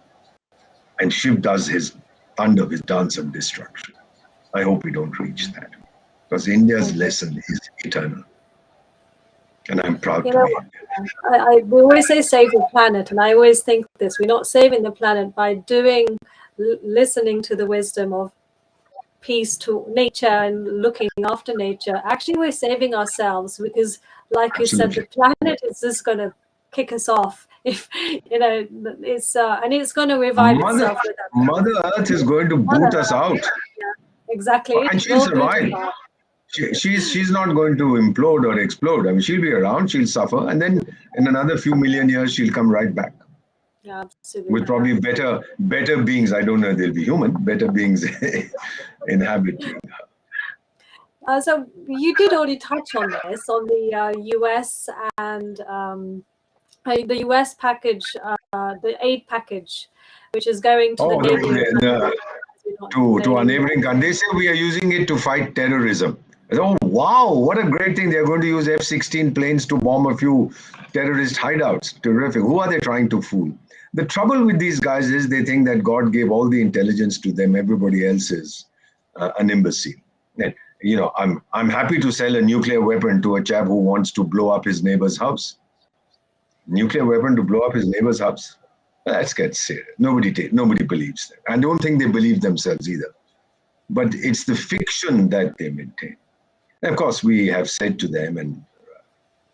Speaker 2: And Shiv does his taণ্ডava, his dance of destruction. I hope we don't reach that. Because India's lesson is eternal. And I'm proud to be Indian.
Speaker 1: We always say save the planet, and I always think this. We're not saving the planet by listening to the wisdom of peace to nature and looking after nature. Actually, we're saving ourselves because, like you said, the planet is just going to kick us off. If it's and it's going to revive itself.
Speaker 2: Mother Earth is going to boot us out.
Speaker 1: Yeah, exactly.
Speaker 2: And she'll survive. She's not going to implode or explode. I mean, she'll be around, she'll suffer, and then in another few million years, she'll come right back.
Speaker 1: Yeah, absolutely.
Speaker 2: With probably better beings. I don't know if they'll be human. Better beings inhabiting her.
Speaker 1: So you did already touch on this, on the US and the US package, the aid package, which is going to the neighboring
Speaker 2: to our neighboring country. They say we are using it to fight terrorism. Oh, wow, what a great thing. They're going to use F-16 planes to bomb a few terrorist hideouts. Terrific. Who are they trying to fool? The trouble with these guys is they think that God gave all the intelligence to them. Everybody else is an imbecile. And, I'm happy to sell a nuclear weapon to a chap who wants to blow up his neighbor's house. Nuclear weapon to blow up his neighbor's house? Let's get serious. Nobody believes them. I don't think they believe themselves either. But it's the fiction that they maintain. And of course, we have said to them, and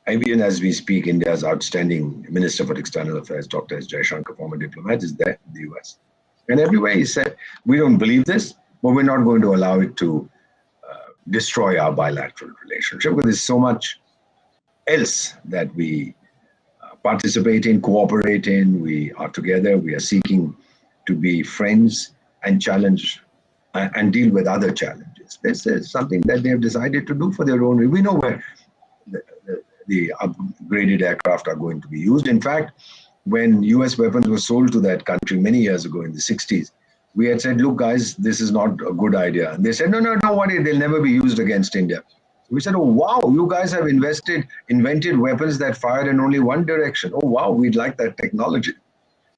Speaker 2: even as we speak, India's outstanding Minister for External Affairs, Dr. S. Jaishankar, former diplomat, is there in the US. And everywhere he said, we don't believe this, but we're not going to allow it to destroy our bilateral relationship, because there's so much else that we participate in, cooperate in. We are together. We are seeking to be friends and challenge and deal with other challenges. This is something that they have decided to do for their own. We know where the upgraded aircraft are going to be used. In fact, when US weapons were sold to that country many years ago in the 60s, we had said, look, guys, this is not a good idea. And they said, no, don't worry, they'll never be used against India. We said, oh, wow, you guys have invented weapons that fire in only one direction. Oh, wow, we'd like that technology.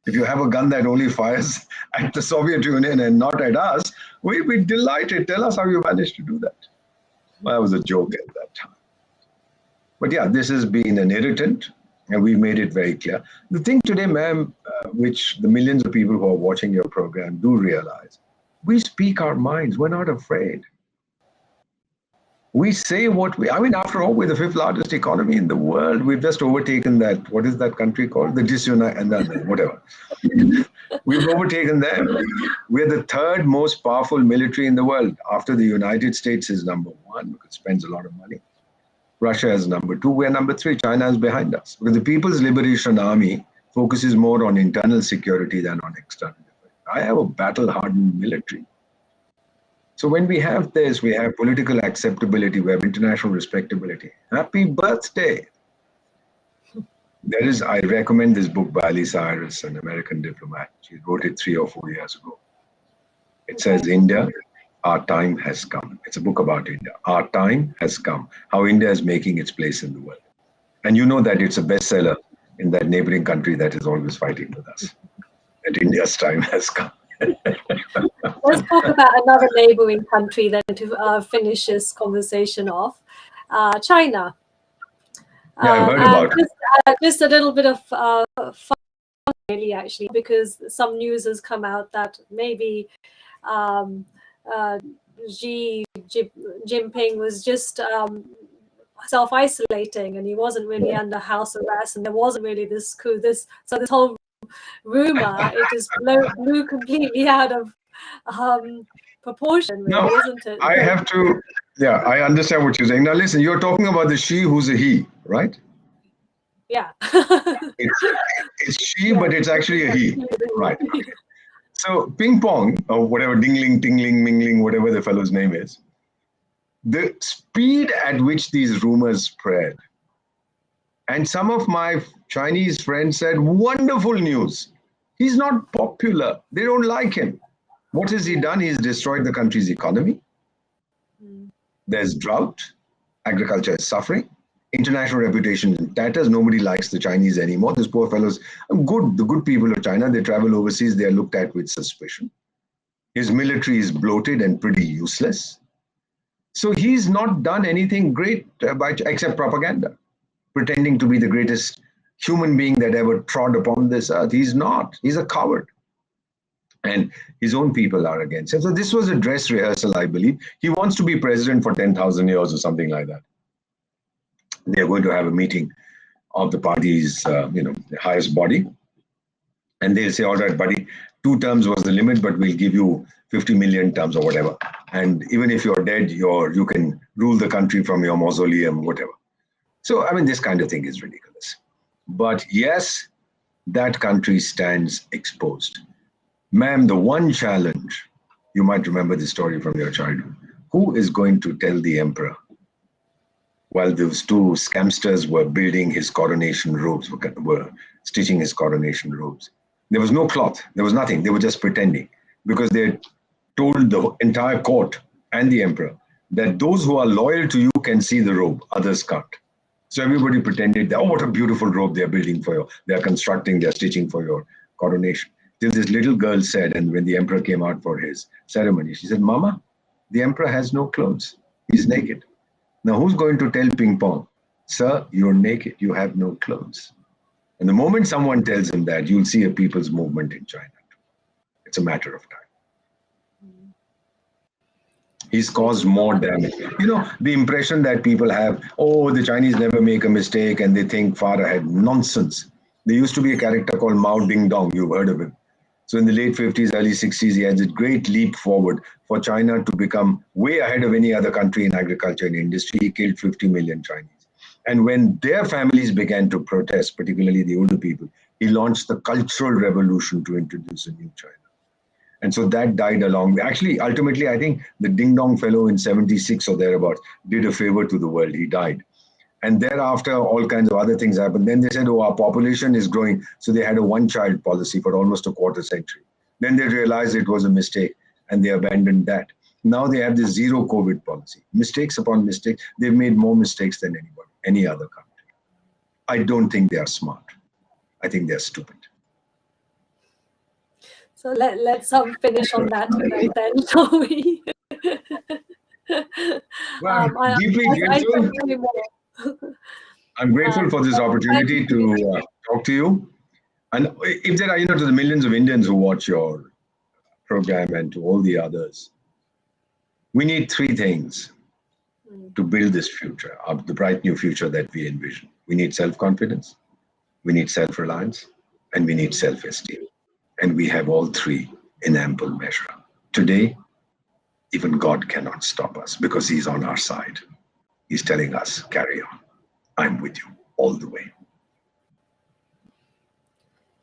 Speaker 2: If you have a gun that only fires at the Soviet Union and not at us, we'd be delighted. Tell us how you managed to do that. Well, that was a joke at that time. But yeah, this has been an irritant, and we've made it very clear. The thing today, ma'am, which the millions of people who are watching your program do realize, we speak our minds. We're not afraid. We say after all, we're the fifth largest economy in the world. We've just overtaken that, what is that country called? Whatever. We've overtaken them. We're the third most powerful military in the world. After the United States is number one, because it spends a lot of money. Russia is number two. We're number three. China is behind us. Because the People's Liberation Army focuses more on internal security than on external defense. I have a battle-hardened military. So when we have this, we have political acceptability, we have international respectability. Happy birthday. I recommend this book by Ali Cyrus, an American diplomat. She wrote it 3 or 4 years ago. It says, India, our time has come. It's a book about India. Our time has come. How India is making its place in the world. And you know that it's a bestseller in that neighboring country that is always fighting with us. That India's time has come.
Speaker 1: Let's talk about another neighboring country then to finish this conversation off. China.
Speaker 2: Yeah, I've heard about it.
Speaker 1: Just a little bit of fun, really, actually, because some news has come out that maybe Xi Jinping was just self-isolating, and he wasn't really under house arrest, and there wasn't really this coup. So this whole rumor, it just blew completely out of proportion, really, isn't it?
Speaker 2: I understand what you're saying. Now listen, you're talking about the she who's a he, right?
Speaker 1: Yeah.
Speaker 2: It's she, but it's actually a he, right? So ping pong, or whatever, dingling, tingling, mingling, whatever the fellow's name is, the speed at which these rumors spread, and some of my Chinese friends said, wonderful news. He's not popular. They don't like him. What has he done? He's destroyed the country's economy. There's drought. Agriculture is suffering. International reputation in tatters. Nobody likes the Chinese anymore. These poor fellows, the good people of China, they travel overseas, they are looked at with suspicion. His military is bloated and pretty useless. So he's not done anything great except propaganda, pretending to be the greatest human being that ever trod upon this earth. He's not. He's a coward. And his own people are against him. So this was a dress rehearsal, I believe. He wants to be president for 10,000 years or something like that. They're going to have a meeting of the party's, the highest body. And they'll say, all right, buddy, 2 terms was the limit, but we'll give you 50 million terms or whatever. And even if you're dead, you can rule the country from your mausoleum, whatever. So, I mean, this kind of thing is ridiculous. But yes, that country stands exposed. Ma'am, the one challenge, you might remember the story from your childhood. Who is going to tell the emperor while those 2 scamsters were building his coronation robes, were stitching his coronation robes? There was no cloth. There was nothing. They were just pretending because they had told the entire court and the emperor that those who are loyal to you can see the robe, others can't. So everybody pretended, oh, what a beautiful robe they're building for you. They're constructing, they're stitching for your coronation. Till this little girl said, and when the emperor came out for his ceremony, she said, Mama, the emperor has no clothes. He's naked. Now who's going to tell Ping Pong, sir, you're naked, you have no clothes? And the moment someone tells him that, you'll see a people's movement in China. It's a matter of time. He's caused more damage. The impression that people have, oh, the Chinese never make a mistake and they think far ahead. Nonsense. There used to be a character called Mao Ding Dong. You've heard of him. So in the late 50s, early 60s, he had a great leap forward for China to become way ahead of any other country in agriculture and industry. He killed 50 million Chinese. And when their families began to protest, particularly the older people, he launched the Cultural Revolution to introduce a new China. And so that died along. Actually, ultimately, I think the Ding Dong fellow in 76 or thereabouts did a favor to the world. He died. And thereafter, all kinds of other things happened. Then they said, oh, our population is growing. So they had a one-child policy for almost a quarter century. Then they realized it was a mistake and they abandoned that. Now they have this zero COVID policy. Mistakes upon mistakes. They've made more mistakes than any other country. I don't think they are smart. I think they're stupid.
Speaker 1: So let's finish on that note then, shall we?
Speaker 2: Well, deeply grateful. I'm grateful for this opportunity to talk to you. And if there are, to the millions of Indians who watch your program and to all the others, we need three things to build this future, the bright new future that we envision. We need self-confidence, we need self-reliance, and we need self-esteem. And we have all three in ample measure. Today, even God cannot stop us because He's on our side. He's telling us, carry on. I'm with you all the way.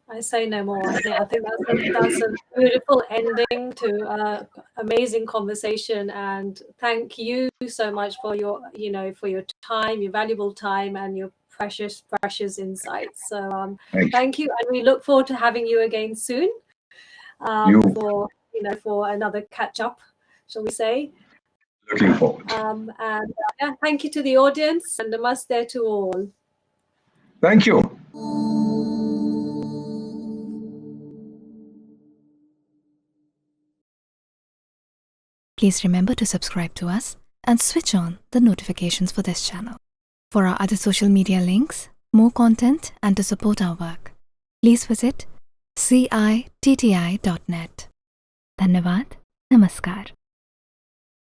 Speaker 1: I say no more. I think that's a beautiful ending to an amazing conversation. And thank you so much for your, for your time, your valuable time, and your precious insights. So thank you, and we look forward to having you again soon for another catch up, shall we say?
Speaker 2: Looking forward.
Speaker 1: And thank you to the audience, and namaste to all.
Speaker 2: Thank you.
Speaker 3: Please remember to subscribe to us and switch on the notifications for this channel. For our other social media links, more content, and to support our work, please visit citti.net. Dhanyavad. Namaskar.